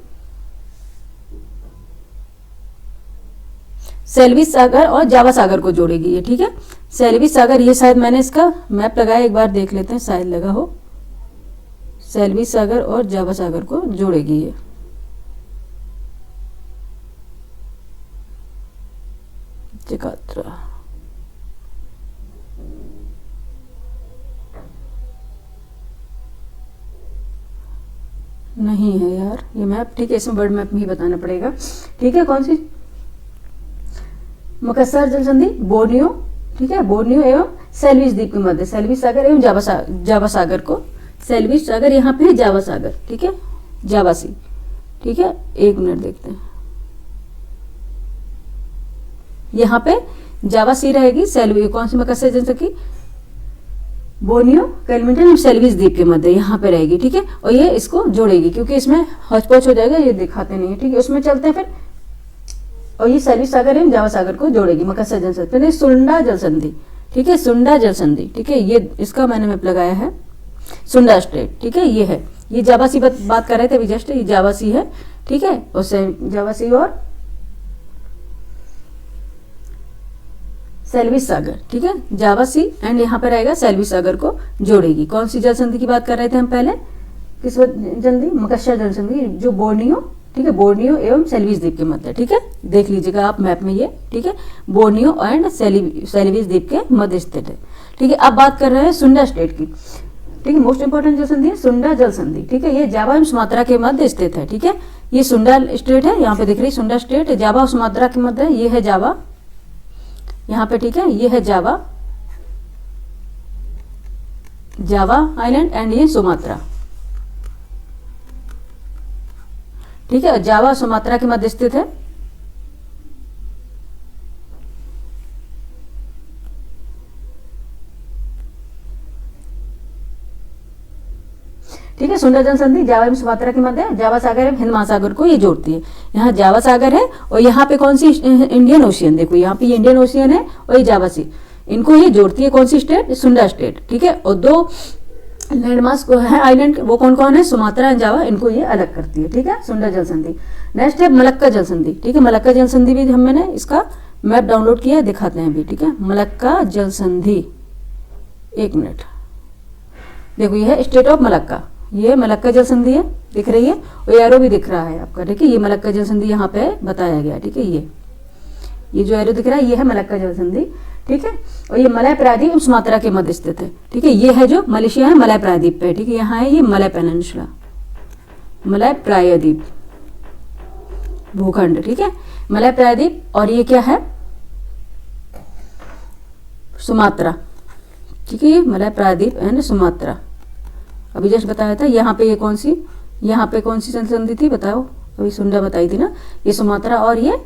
[SPEAKER 1] सेल्विस सागर और जावा सागर को जोड़ेगी ये, ठीक है। सेल्विस सागर, ये शायद मैंने इसका मैप लगाया, एक बार देख लेते हैं शायद लगा हो। सेल्विस सागर और जावा सागर को जोड़ेगी ये, जकार्ता, नहीं है यार ये मैप, ठीक है, इसमें वर्ड मैप में ही बताना पड़ेगा, ठीक है। कौन सी, मकस्सर जल संधि बोर्नियो, ठीक है, बोर्नियो एवं सेल्विस द्वीप के मध्य, सेल्विस सागर एवं जावा सागर को, सेल्विस सागर यहाँ पे है, जावा सागर, ठीक है, जावा सी, ठीक है। एक मिनट देखते हैं, यहाँ पे जावा सी रहेगी, सेल्वी कौन सी, मकस्सर जल संधि बोर्नियो, कैलिमिंटन और सेल्विस द्वीप के मध्य यहाँ पे रहेगी, ठीक है। और ये इसको जोड़ेगी, क्योंकि इसमें हौच-पौच हो जाएगा, ये दिखाते नहीं है, ठीक है। उसमें चलते हैं फिर, और ये सेल्विस सागर एवं जावा सागर को जोड़ेगी, मकस्सर जल संधि। फिर सुंडा जल संधि, ठीक है, सुंडा जल संधि, ठीक है, ये इसका मैंने मैप लगाया है, सुंडा स्टेट, ठीक है, ये है, ये जावा सी बात कर रहे थे अभी जस्ट, ये जावा सी है, ठीक है, और जावा सी और सेल्विस सागर, ठीक है, जावा सी एंड यहाँ पर रहेगा सेल्विस सागर को जोड़ेगी। कौन सी जल संधि की बात कर रहे थे हम पहले, किस जल्दी, मकस्सर जल संधि, जो बोर्नियो, ठीक है, बोर्नियो एवं सेल्विस द्वीप के मध्य, ठीक है, देख लीजिएगा आप मैप में ये, ठीक है, बोर्नियो एंड सेल्विस द्वीप के मध्य स्थित है, ठीक है। अब बात कर रहे हैं सुंडा स्टेट की, ठीक है, मोस्ट इंपोर्टेंट जल संधि है सुंडा जल संधि, ठीक है, ये जावा एवं सुमात्रा के मध्य स्थित है, ठीक है। ये सुंडा स्टेट है, यहाँ पे दिख रही सुंडा स्टेट, जावा और सुमात्रा के मध्य, ये है जावा यहाँ पे, ठीक है, ये है जावा आइलैंड एंड ये सुमात्रा, ठीक है, जावा और सुमात्रा के मध्य स्थित है, ठीक है। सुंडा जल संधि जावा एवं सुमात्रा के मध्य, जावा सागर एवं हिंद महासागर को ये जोड़ती है। यहाँ जावा सागर है और यहाँ पे कौन सी, इंडियन ओशियन, देखो यहाँ पे ये इंडियन ओशियन है और ये जावा सी, इनको ये जोड़ती है कौन सी स्टेट, सुंडा स्टेट, ठीक है। और दो लैंडमास को है आइलैंड, वो कौन कौन है, सुमात्रा एंड जावा, इनको ये अलग करती है, ठीक है, सुंडा जल संधि। नेक्स्ट है मलक्का जल संधि, ठीक है, मलक्का जल संधि भी मैंने इसका मैप डाउनलोड किया है, दिखाते हैं अभी, ठीक है, मलक्का जल संधि। एक मिनट, देखो ये है स्टेट ऑफ मलक्का, ये मलक्का जल संधि है, दिख रही है, और एरो भी दिख रहा है आपका, ठीक है, ये मलक्का जल संधि यहाँ पे बताया गया, ठीक है, ये जो एरो दिख रहा है ये है मलक्का जल संधि, ठीक है, और ये मलय प्रायद्वीप सुमात्रा के मध्य स्थित है, ठीक है, ये है जो मलेशिया है मलय प्रायद्वीप पे, ठीक है, यहाँ है ये मलय पेनिनसुला, मलय प्रायद्वीप भूखंड, ठीक है, मलय प्रायद्वीप, और ये क्या है, सुमात्रा, ठीक है, ये मलय प्रायद्वीप एंड सुमात्रा, अभी जस्ट बताया था। यहाँ पे ये कौन सी, यहाँ पे कौन सी जल संधि थी बताओ, अभी सुंडा बताई थी ना, ये सुमात्रा और ये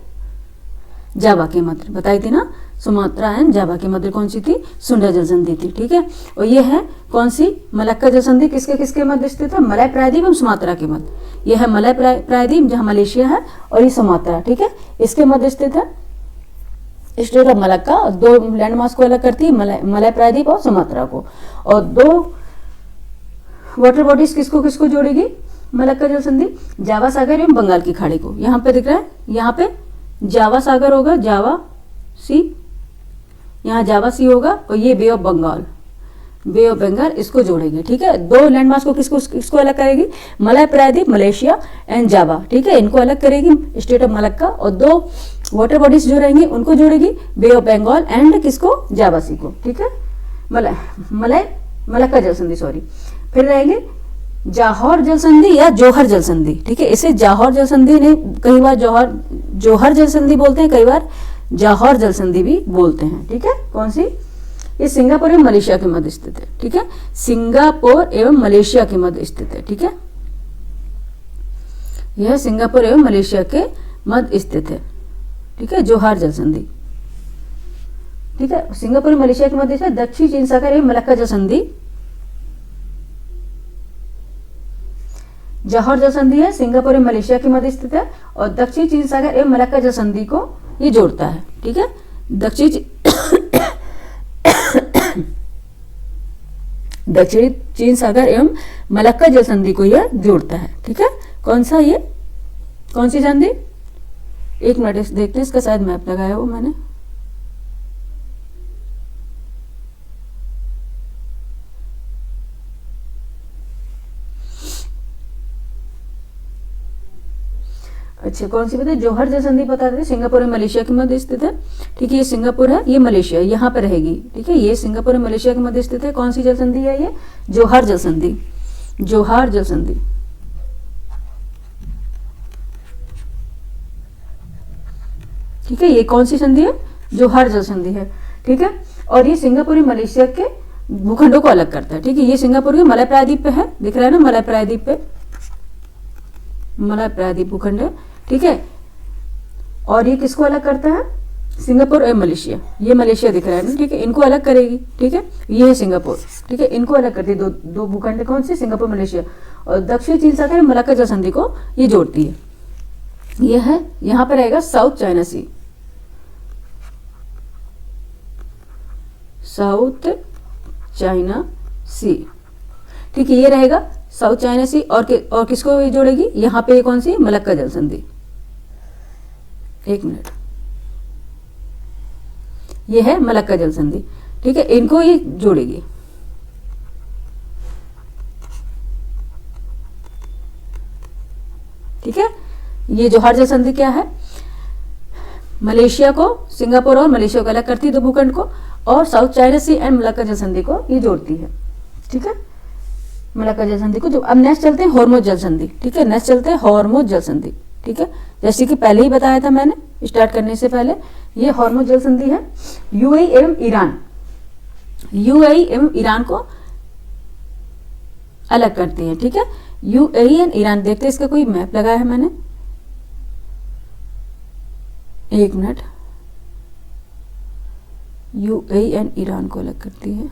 [SPEAKER 1] जावा के मध्य बताई थी ना, सुमात्रा एंड जावा के मध्य कौन सी थी, सुंडा जल संधि थी, ठीक है, और ये है कौन सी, मलक्का जल संधि, किसके किसके मध्य स्थित है, मलय प्रायद्वीप एवं सुमात्रा के मध्य, ये है मलय प्रायद्वीप जहाँ मलेशिया है, और ये सुमात्रा, ठीक है, इसके मध्य स्थित है स्टेट ऑफ मलक्का, दो लैंडमास को अलग करती है, मलय प्रायद्वीप और सुमात्रा को, और दो वाटर बॉडीज किसको किसको जोड़ेगी, मलक्का जल संधि, जावा सागर एवं बंगाल की खाड़ी को, यहाँ पे दिख रहा है, यहाँ पे जावा सागर होगा, जावा सी, यहाँ जावा सी होगा, और ये bay of Bengal, bay of Bengal, इसको जोड़ेंगे, ठीक है, दो लैंडमार्क को किसको अलग करेगी, मलय प्रायद्वीप मलेशिया एंड जावा, ठीक है, इनको अलग करेगी स्टेट ऑफ मलक्का, और दो वाटर बॉडीज जो रहेंगी उनको जोड़ेगी बे ऑफ बंगाल एंड किसको, जावा सी को, ठीक है, मलक्का जल संधि, सॉरी, फिर रहेंगे जाहौर जल संधि या जोहर जल संधि, ठीक है, इसे जाहौर जल संधि नहीं, कई बार जोहर जल संधि बोलते हैं, कई बार जाहौर जल संधि भी बोलते हैं, ठीक है, कौन सी, ये सिंगापुर एवं मलेशिया के मध्य स्थित है, ठीक है, सिंगापुर एवं मलेशिया के मध्य स्थित है, ठीक है, यह सिंगापुर एवं मलेशिया के मध्य स्थित है, ठीक है, जोहार जल संधि, ठीक है, सिंगापुर मलेशिया के मध्य स्थित, दक्षिण चीन सागर एवं मलक्का जल संधि, जौहर जल संधि है, सिंगापुर एवं मलेशिया के मध्य स्थित है, और दक्षिण चीन सागर एवं मलक्का जल संधि को ये जोड़ता है, ठीक है, दक्षिणी चीन सागर एवं मलक्का जल संधि को यह जोड़ता है, ठीक है, कौन सा, ये कौन सी संधि, एक मिनट देखते हैं, इसका शायद मैप लगाया हो मैंने, अच्छा कौन सी बताए, जौहर जल संधि बता देते, सिंगापुर और मलेशिया के मध्य स्थित है, ठीक है, ये सिंगापुर है, ये मलेशिया यहाँ पे रहेगी, ठीक है, ये सिंगापुर और मलेशिया के मध्य स्थित है, कौन सी जल संधि है, ये जौहर जल संधि, जौहर जल संधि, ठीक है, ये कौन सी संधि है, जौहर जल संधि है, ठीक है, और ये सिंगापुर और मलेशिया के भूखंडों को अलग करता है, ठीक है, ये सिंगापुर के मलय प्रायद्वीप पे है, दिख रहा है ना, मलय प्रायद्वीप पे, मलय प्रायद्वीप भूखंड है, ठीक है, और ये किसको अलग करता है, सिंगापुर और मलेशिया, ये मलेशिया दिख रहा है ना, ठीक है, इनको अलग करेगी, ठीक है, ये है सिंगापुर, ठीक है, इनको अलग करती है, दो भूखंड कौन से, सिंगापुर मलेशिया, और दक्षिण चीन सागर मलक्का जल संधि को ये जोड़ती है, ये है, यहाँ पे रहेगा साउथ चाइना सी, साउथ चाइना सी, ठीक है, ये रहेगा साउथ चाइना सी, और किसको ये जोड़ेगी, यहाँ पे कौन सी, मलक्का जल संधि, एक मिनट, ये है मलक्का जल संधि, ठीक है, इनको ये जोड़ेगी, ठीक है, ये जौहर जल संधि क्या है, मलेशिया को, सिंगापुर और मलेशिया को अलग करती है दो भूखंड को, और South China C and Malacca जल संधि को ये जोड़ती है, ठीक है, मलक्का जल संधि को। जो अब नेक्स्ट चलते हैं हॉर्मुज जल संधि, ठीक है, नेक्स्ट चलते हैं हॉर्मुज जल संधि, ठीक है, जैसे कि पहले ही बताया था मैंने स्टार्ट करने से पहले, ये हॉर्मुज जल संधि है, यूएई एवं ईरान, यूएई एवं ईरान को अलग करती है, ठीक है, यूएई एंड ईरान, देखते हैं इसका कोई मैप लगाया है मैंने, एक मिनट, यूएई एंड ईरान को अलग करती है,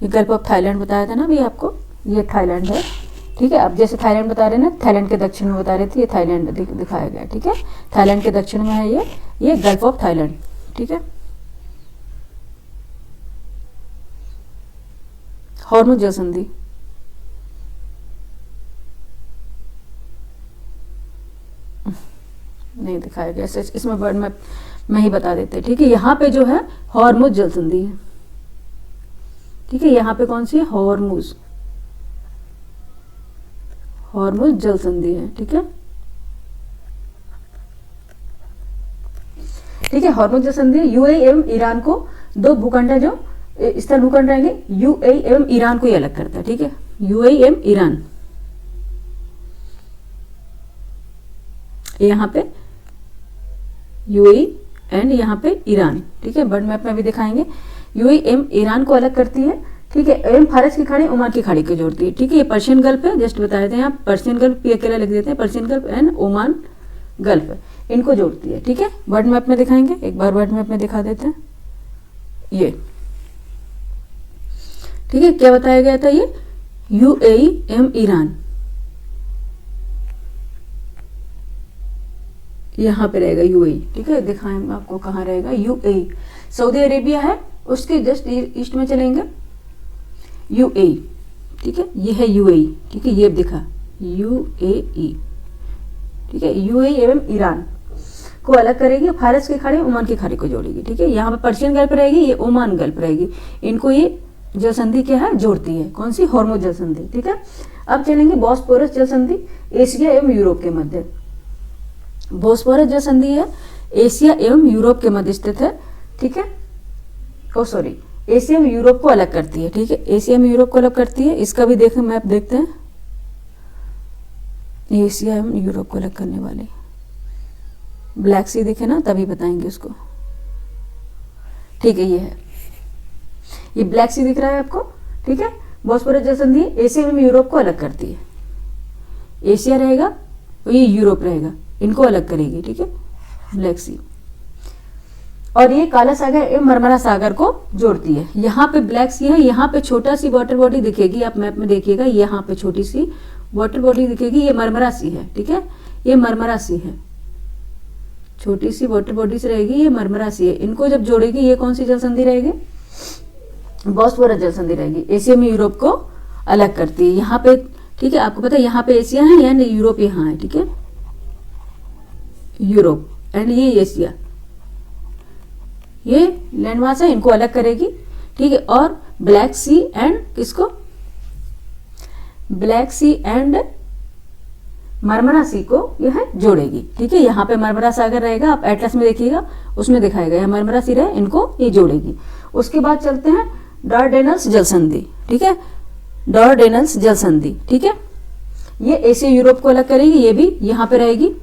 [SPEAKER 1] ये गल्फ ऑफ थाईलैंड बताया था ना अभी आपको, ये थाईलैंड है, ठीक है, अब जैसे थाईलैंड बता रहे हैं ना, थाईलैंड के दक्षिण में बता रहे थे, ये थाईलैंड दिखाया गया, ठीक है, थाईलैंड के दक्षिण में है ये गल्फ ऑफ थाईलैंड, ठीक है, हॉर्मुज जल संधि, नहीं दिखाया गया, इसमें वर्ड में ही बता देते हैं, ठीक है। यहाँ पे जो है हॉर्मुज जल संधि है, ठीक है। यहाँ पे कौन सी है, हॉर्मुज जल संधि है, ठीक है, ठीक है। हॉर्मुज जल संधि यूएई एवं ईरान को, दो भूखंड जो स्थल भूखंड रहेंगे, यूएई एवं ईरान को ही अलग करता है, ठीक है, यूएई एवं ईरान। यहाँ पे यूएई एंड यहाँ पे ईरान, ठीक है, वर्ल्ड मैप में भी दिखाएंगे। यूएई एवं ईरान को अलग करती है, ठीक है, एवं फारस की खाड़ी ओमान की खाड़ी को जोड़ती है, ठीक है। ये पर्शियन गल्फ है, जस्ट बताए थे यहाँ, पर्शियन गल्फ ये अकेला लिख देते हैं, Persian gulf and Oman gulf, इनको जोड़ती है, ठीक है। वर्ल्ड मैप में दिखाएंगे, एक बार वर्ल्ड मैप में दिखा देते हैं, ये ठीक है। क्या बताया गया था, ये यूएई एवं ईरान यहाँ पे रहेगा यूएई, ठीक है, दिखाएं आपको कहाँ रहेगा, यूएई। सऊदी अरेबिया है, उसके जस्ट ईस्ट में चलेंगे, यूएई, ठीक है, ये है यूएई, ठीक है, ये दिखा यूएई, ठीक है। यूएई एवं ईरान को अलग करेगी, फारस की खाड़ी ओमान की खाड़ी को जोड़ेगी, ठीक है। यहाँ पे पर्शियन गल्फ रहेगी, ये ओमान गल्फ रहेगी, इनको ये जल संधि क्या है, जोड़ती है, कौन सी, हॉर्मुज जल संधि, ठीक है। अब चलेंगे बॉस्फोरस जल संधि, एशिया एवं यूरोप के मध्य। बॉस्फोरस जल संधि है एशिया एवं यूरोप के मध्य स्थित है, ठीक है, ओ सॉरी, एशिया एवं यूरोप को अलग करती है, ठीक है, एशिया एवं यूरोप को अलग करती है। इसका भी देखें मैप देखते हैं, एशिया एवं यूरोप को अलग करने वाले ब्लैक सी दिखे ना, तभी बताएंगे उसको, ठीक है। ये है, ये ब्लैक सी दिख रहा है आपको, ठीक है। बॉस्फोरस जल संधि एशिया एवं यूरोप को अलग करती है, एशिया रहेगा और ये यूरोप रहेगा, इनको अलग करेगी, ठीक है, ब्लैक सी। और ये काला सागर एवं मरमरा सागर को जोड़ती है। यहाँ पे ब्लैक सी है, यहाँ पे छोटा सी वाटर बॉडी दिखेगी, आप मैप में देखिएगा, यहाँ पे छोटी सी वाटर बॉडी दिखेगी, ये मरमरा सी है, ठीक है, ये मरमरा सी है, छोटी सी वाटर बॉडी से रहेगी, ये मरमरा सी है। इनको जब जोड़ेगी ये कौन सी जल संधि रहेगी, बॉस्फोरस जल संधि रहेगी, एशिया में यूरोप को अलग करती है। यहाँ पे, ठीक है, आपको पता है यहाँ पे एशिया है एंड यूरोप यहाँ है, ठीक है, यूरोप एंड ये एशिया, ये लैंडमास है, इनको अलग करेगी, ठीक है। और ब्लैक सी एंड किसको, ब्लैक सी एंड मरमरा सी को यह जोड़ेगी, ठीक है। यहाँ पे मरमरा सागर रहेगा, आप एटलस में देखिएगा, उसमें दिखाएगा, यह मरमरा सी रहे, इनको ये जोड़ेगी। उसके बाद चलते हैं डार्डेनल्स जल संधि, ठीक है, डार्डेनल्स जल संधि, ठीक है, ये एशिया यूरोप को अलग करेगी, ये भी यहाँ पे रहेगी,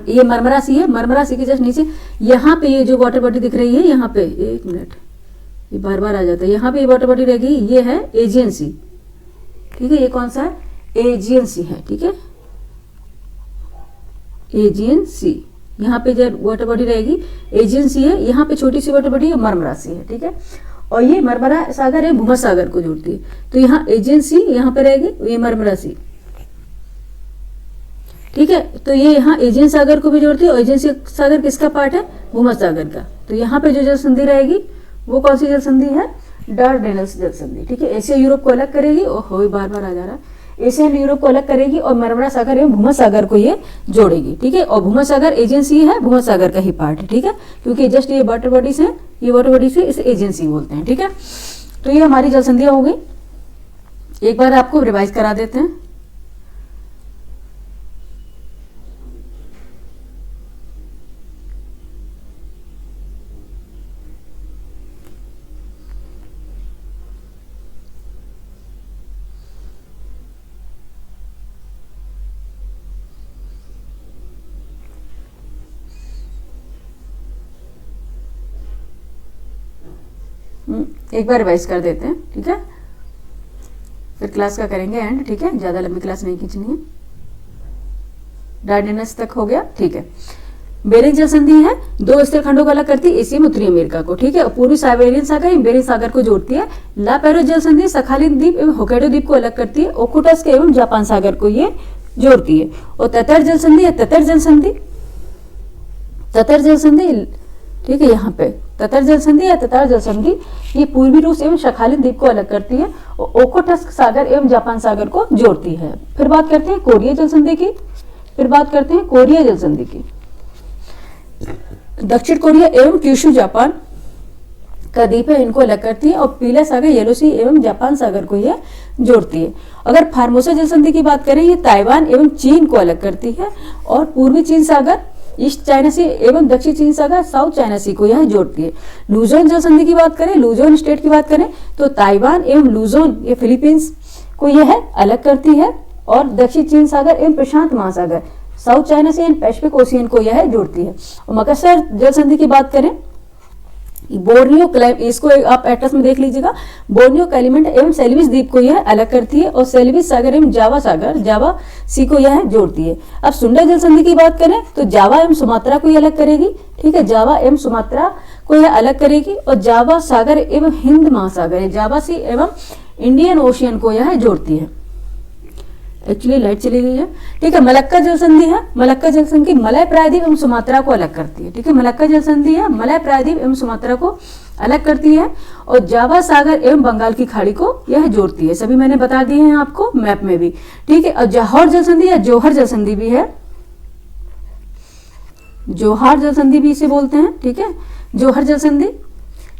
[SPEAKER 1] ये मरमरा सी है, मरमरा सी के जस्ट नीचे यहाँ पे ये जो वाटर बॉडी दिख रही है, यहाँ पे एक मिनट, ये बार बार आ जाता है, यहाँ पे ये वाटर बॉडी रहेगी, ये है एजियन सी, ठीक है, ये कौन सा है, एजियन सी है, ठीक है, एजियन सी, यहाँ पे जो वाटर बॉडी रहेगी एजियन सी है, यहाँ पे छोटी सी वाटर बॉडी है, मरमरा सी है, ठीक है। और ये मरमरा सागर है, भूमध्य सागर को जोड़ती है, तो यहाँ एजियन सी यहाँ पे रहेगी, ये मरमरा सी, ठीक है। तो ये यहाँ एजियन सागर को भी जोड़ती है, और एजियन सागर किसका पार्ट है, भूमध्य सागर का। तो यहाँ पे जो जल संधि रहेगी वो कौन सी जल संधि है, डार्डेनल्स जल संधि, ठीक है। एशिया यूरोप को अलग करेगी, ओहो बार बार आ जा रहा है, एशिया एंड यूरोप को अलग करेगी और मरमरा सागर एवं भूमध्य सागर को ये जोड़ेगी, ठीक है। और भूमध्य सागर एजेंसी है, भूमध्य सागर का ही पार्ट है, ठीक है, क्योंकि जस्ट ये वाटर बॉडीज है, ये वाटर बॉडीज है, इसे एजेंसी बोलते हैं, ठीक है। तो ये हमारी जल संधियां हो गई, एक बार आपको रिवाइज करा देते हैं। एक बार रिवाइज कर देते हैं, ठीक है, फिर क्लास का करेंगे एंड, ठीक है, ज्यादा लंबी क्लास नहीं खींचनी है। डार्डेनल्स तक हो गया, ठीक है। बेरिंग जल संधि है, दो स्थिर खंडों को अलग करती है, एशिया उत्तरी अमेरिका को, ठीक है। पूर्वी साइबेरियन सागर बेरिंग सागर को जोड़ती है। ला पेरो जल संधि सखालिन द्वीप एवं होक्काइडो द्वीप को अलग करती है। ओखुटस्क एवं जापान सागर को ये जोड़ती है। और ततर जल संधि है, ततर जल संधि ठीक है। यहाँ पे ततर जलसंधि या ततार जलसंधि ये पूर्वी रूस एवं शखालिन द्वीप को अलग करती है और ओखोटस्क सागर एवं जापान सागर को जोड़ती है। फिर बात करते हैं कोरिया जलसंधि की। कोरिया जलसंधि की दक्षिण कोरिया एवं क्यूशु जापान का द्वीप है, इनको अलग करती है और पीला सागर येलो सी एवं जापान सागर को यह जोड़ती है। अगर फार्मोसा जलसंधि की बात करें, ये ताइवान एवं चीन को अलग करती है और पूर्वी चीन सागर ईस्ट चाइना सी एवं दक्षिण चीन सागर साउथ चाइना सी को यह जोड़ती है। लूजोन जलसंधि की बात करें, लूजोन स्टेट की बात करें तो ताइवान एवं लूजोन ये फिलीपींस को यह अलग करती है और दक्षिण चीन सागर एवं प्रशांत महासागर South China C and Pacific Ocean को यह जोड़ती है। और मकसर जलसंधि की बात करें, बोर्नियो, इसको आप एटलस में देख लीजिएगा, बोर्नियो, कैलिमंट एवं सेल्विस द्वीप को यह अलग करती है और सेल्विस सागर एवं जावा सागर जावा सी को यह जोड़ती है। अब सुंडा जलसंधि की बात करें तो जावा एवं सुमात्रा को यह अलग करेगी, ठीक है, जावा एवं सुमात्रा को यह अलग करेगी और जावा सागर एवं हिंद महासागर जावा सी एवं इंडियन ओशियन को यह जोड़ती है। एक्चुअली लाइट चली गई है, ठीक है। मलक्का जलसंधि है, मलक्का जलसंधि मलय प्रायद्वीप एवं सुमात्रा को अलग करती है, ठीक है। मलक्का जलसंधि है, मलय प्रायद्वीप एवं सुमात्रा को अलग करती है और जावा सागर एवं बंगाल की खाड़ी को यह जोड़ती है। सभी मैंने बता दिए हैं आपको मैप में भी, ठीक है। और जौहर जलसंधि या जौहर जलसंधि भी है, जौहर जलसंधि भी इसे बोलते हैं, ठीक है, जौहर जलसंधि,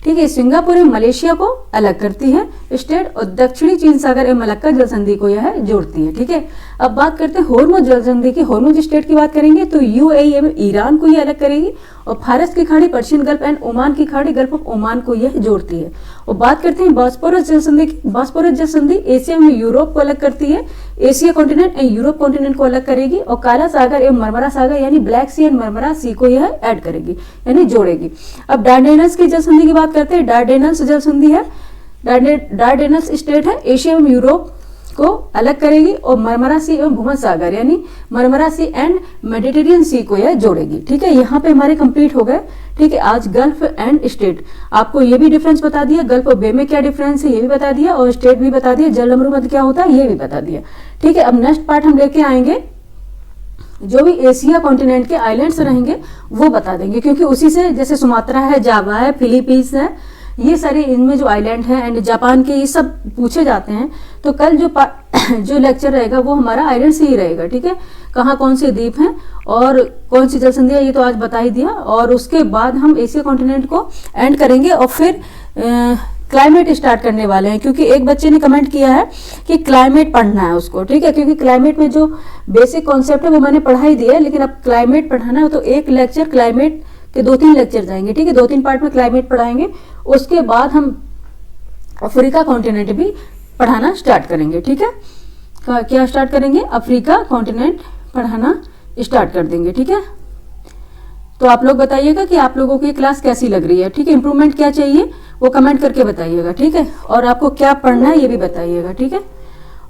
[SPEAKER 1] ठीक है। सिंगापुर एवं मलेशिया को अलग करती है स्टेट और दक्षिणी चीन सागर एवं मलक्का जलसंधि को यह जोड़ती है, ठीक है। अब बात करते हैं होर्मुज जलसंधि की। होर्मुज स्टेट की बात करेंगे तो यूएई एवं ईरान को यह अलग करेगी और फारस की खाड़ी, पर्शियन गल्फ एंड ओमान की खाड़ी, गल्फ ऑफ ओमान को यह जोड़ती है। और बात करते हैं बॉस्पोरस जलसंधि की। बॉस्पोरस जलसंधि एशिया एवं यूरोप को अलग करती है, Asia continent and Europe continent को अलग करेगी और काला सागर एवं मरमरा सागर यानी ब्लैक सी एंड मरमरा सी को यह ऐड करेगी यानी जोड़ेगी। अब डार्डेनल्स की जलसंधि की बात करते हैं। डार्डेनल्स जलसंधि है, डार्डेनल्स स्टेट है, एशिया एवं यूरोप को अलग करेगी और मरमरा सी एवं भूमध्य सागर यानी मरमरा सी एंड मेडिटेरियन सी को यह जोड़ेगी, ठीक है। यहाँ पे हमारे कंप्लीट हो गए, ठीक है। आज गल्फ एंड स्टेट आपको ये भी डिफरेंस बता दिया, गल्फ और बे में क्या डिफरेंस है ये भी बता दिया और स्टेट भी बता दिया, जल अमृत क्या होता है ये भी बता दिया, ठीक है। अब नेक्स्ट पार्ट हम लेके आएंगे, जो भी एशिया कॉन्टिनेंट के आइलैंड्स रहेंगे वो बता देंगे, क्योंकि उसी से जैसे सुमात्रा है, जावा है, फिलीपींस है, ये सारे इनमें जो आइलैंड है एंड जापान के ये सब पूछे जाते हैं। तो कल जो लेक्चर रहेगा वो हमारा आइलैंड से ही रहेगा, ठीक है। कहाँ कौन से द्वीप हैं और कौन सी जलसंधि है ये तो आज बता ही दिया और उसके बाद हम एशिया कॉन्टिनेंट को एंड करेंगे और फिर क्लाइमेट स्टार्ट करने वाले हैं, क्योंकि एक बच्चे ने कमेंट किया है कि क्लाइमेट पढ़ना है उसको, ठीक है। क्योंकि क्लाइमेट में जो बेसिक कॉन्सेप्ट है वो मैंने पढ़ा ही दिया है, लेकिन अब क्लाइमेट पढ़ाना है तो एक लेक्चर क्लाइमेट के 2-3 लेक्चर जाएंगे, ठीक है। 2-3 पार्ट में क्लाइमेट पढ़ाएंगे, उसके बाद हम अफ्रीका कॉन्टिनेंट भी पढ़ाना स्टार्ट करेंगे, ठीक है। क्या स्टार्ट करेंगे? अफ्रीका कॉन्टिनेंट पढ़ाना स्टार्ट कर देंगे, ठीक है। तो आप लोग बताइएगा कि आप लोगों की क्लास कैसी लग रही है, ठीक है। इंप्रूवमेंट क्या चाहिए वो कमेंट करके बताइएगा, ठीक है। और आपको क्या पढ़ना है ये भी बताइएगा, ठीक है।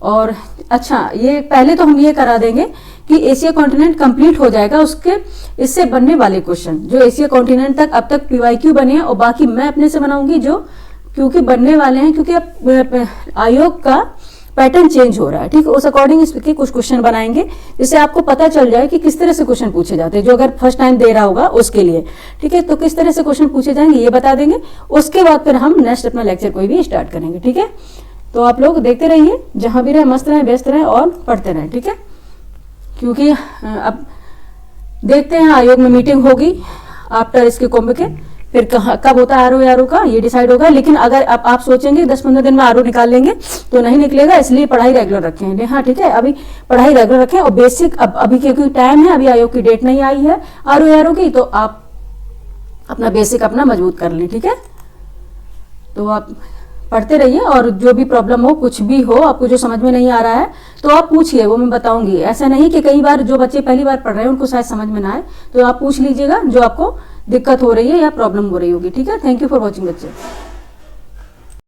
[SPEAKER 1] और अच्छा, ये पहले तो हम ये करा देंगे कि एशिया कॉन्टिनेंट कंप्लीट हो जाएगा, उसके इससे बनने वाले क्वेश्चन जो एशिया कॉन्टिनेंट तक अब तक पीवाईक्यू बने हैं और बाकी मैं अपने से बनाऊंगी जो क्योंकि बनने वाले हैं, क्योंकि अब आयोग का पैटर्न चेंज हो रहा है, ठीक है। उस अकॉर्डिंग इसके कुछ क्वेश्चन बनाएंगे जिससे आपको पता चल जाए कि किस तरह से क्वेश्चन पूछे जाते हैं, जो अगर फर्स्ट टाइम दे रहा होगा उसके लिए, ठीक है। तो किस तरह से क्वेश्चन पूछे जाएंगे ये बता देंगे, उसके बाद फिर हम नेक्स्ट अपना लेक्चर कोई भी स्टार्ट करेंगे, ठीक है। तो आप लोग देखते रहिए, जहां भी रहे मस्त रहें, व्यस्त रहें और पढ़ते रहें, ठीक है। क्योंकि अब देखते हैं आयोग में मीटिंग होगी आफ्टर इसके कुंभ के, फिर कब होता है आरओ का ये डिसाइड होगा। लेकिन अगर आप सोचेंगे 10-15 दिन में आरओ निकाल लेंगे तो नहीं निकलेगा, इसलिए पढ़ाई रेगुलर रखें, हाँ ठीक है। अभी पढ़ाई रेगुलर रखें और बेसिक अभी क्योंकि टाइम है, अभी आयोग की डेट नहीं आई है आरओ की, तो आप अपना बेसिक अपना मजबूत कर लें, ठीक है। तो आप पढ़ते रहिए और जो भी प्रॉब्लम हो, कुछ भी हो, आपको जो समझ में नहीं आ रहा है तो आप पूछिए, वो मैं बताऊंगी। ऐसा नहीं कि कई बार जो बच्चे पहली बार पढ़ रहे हैं उनको शायद समझ में ना आए, तो आप पूछ लीजिएगा जो आपको दिक्कत हो रही है या प्रॉब्लम हो रही होगी, ठीक है। थैंक यू फॉर वॉचिंग बच्चे।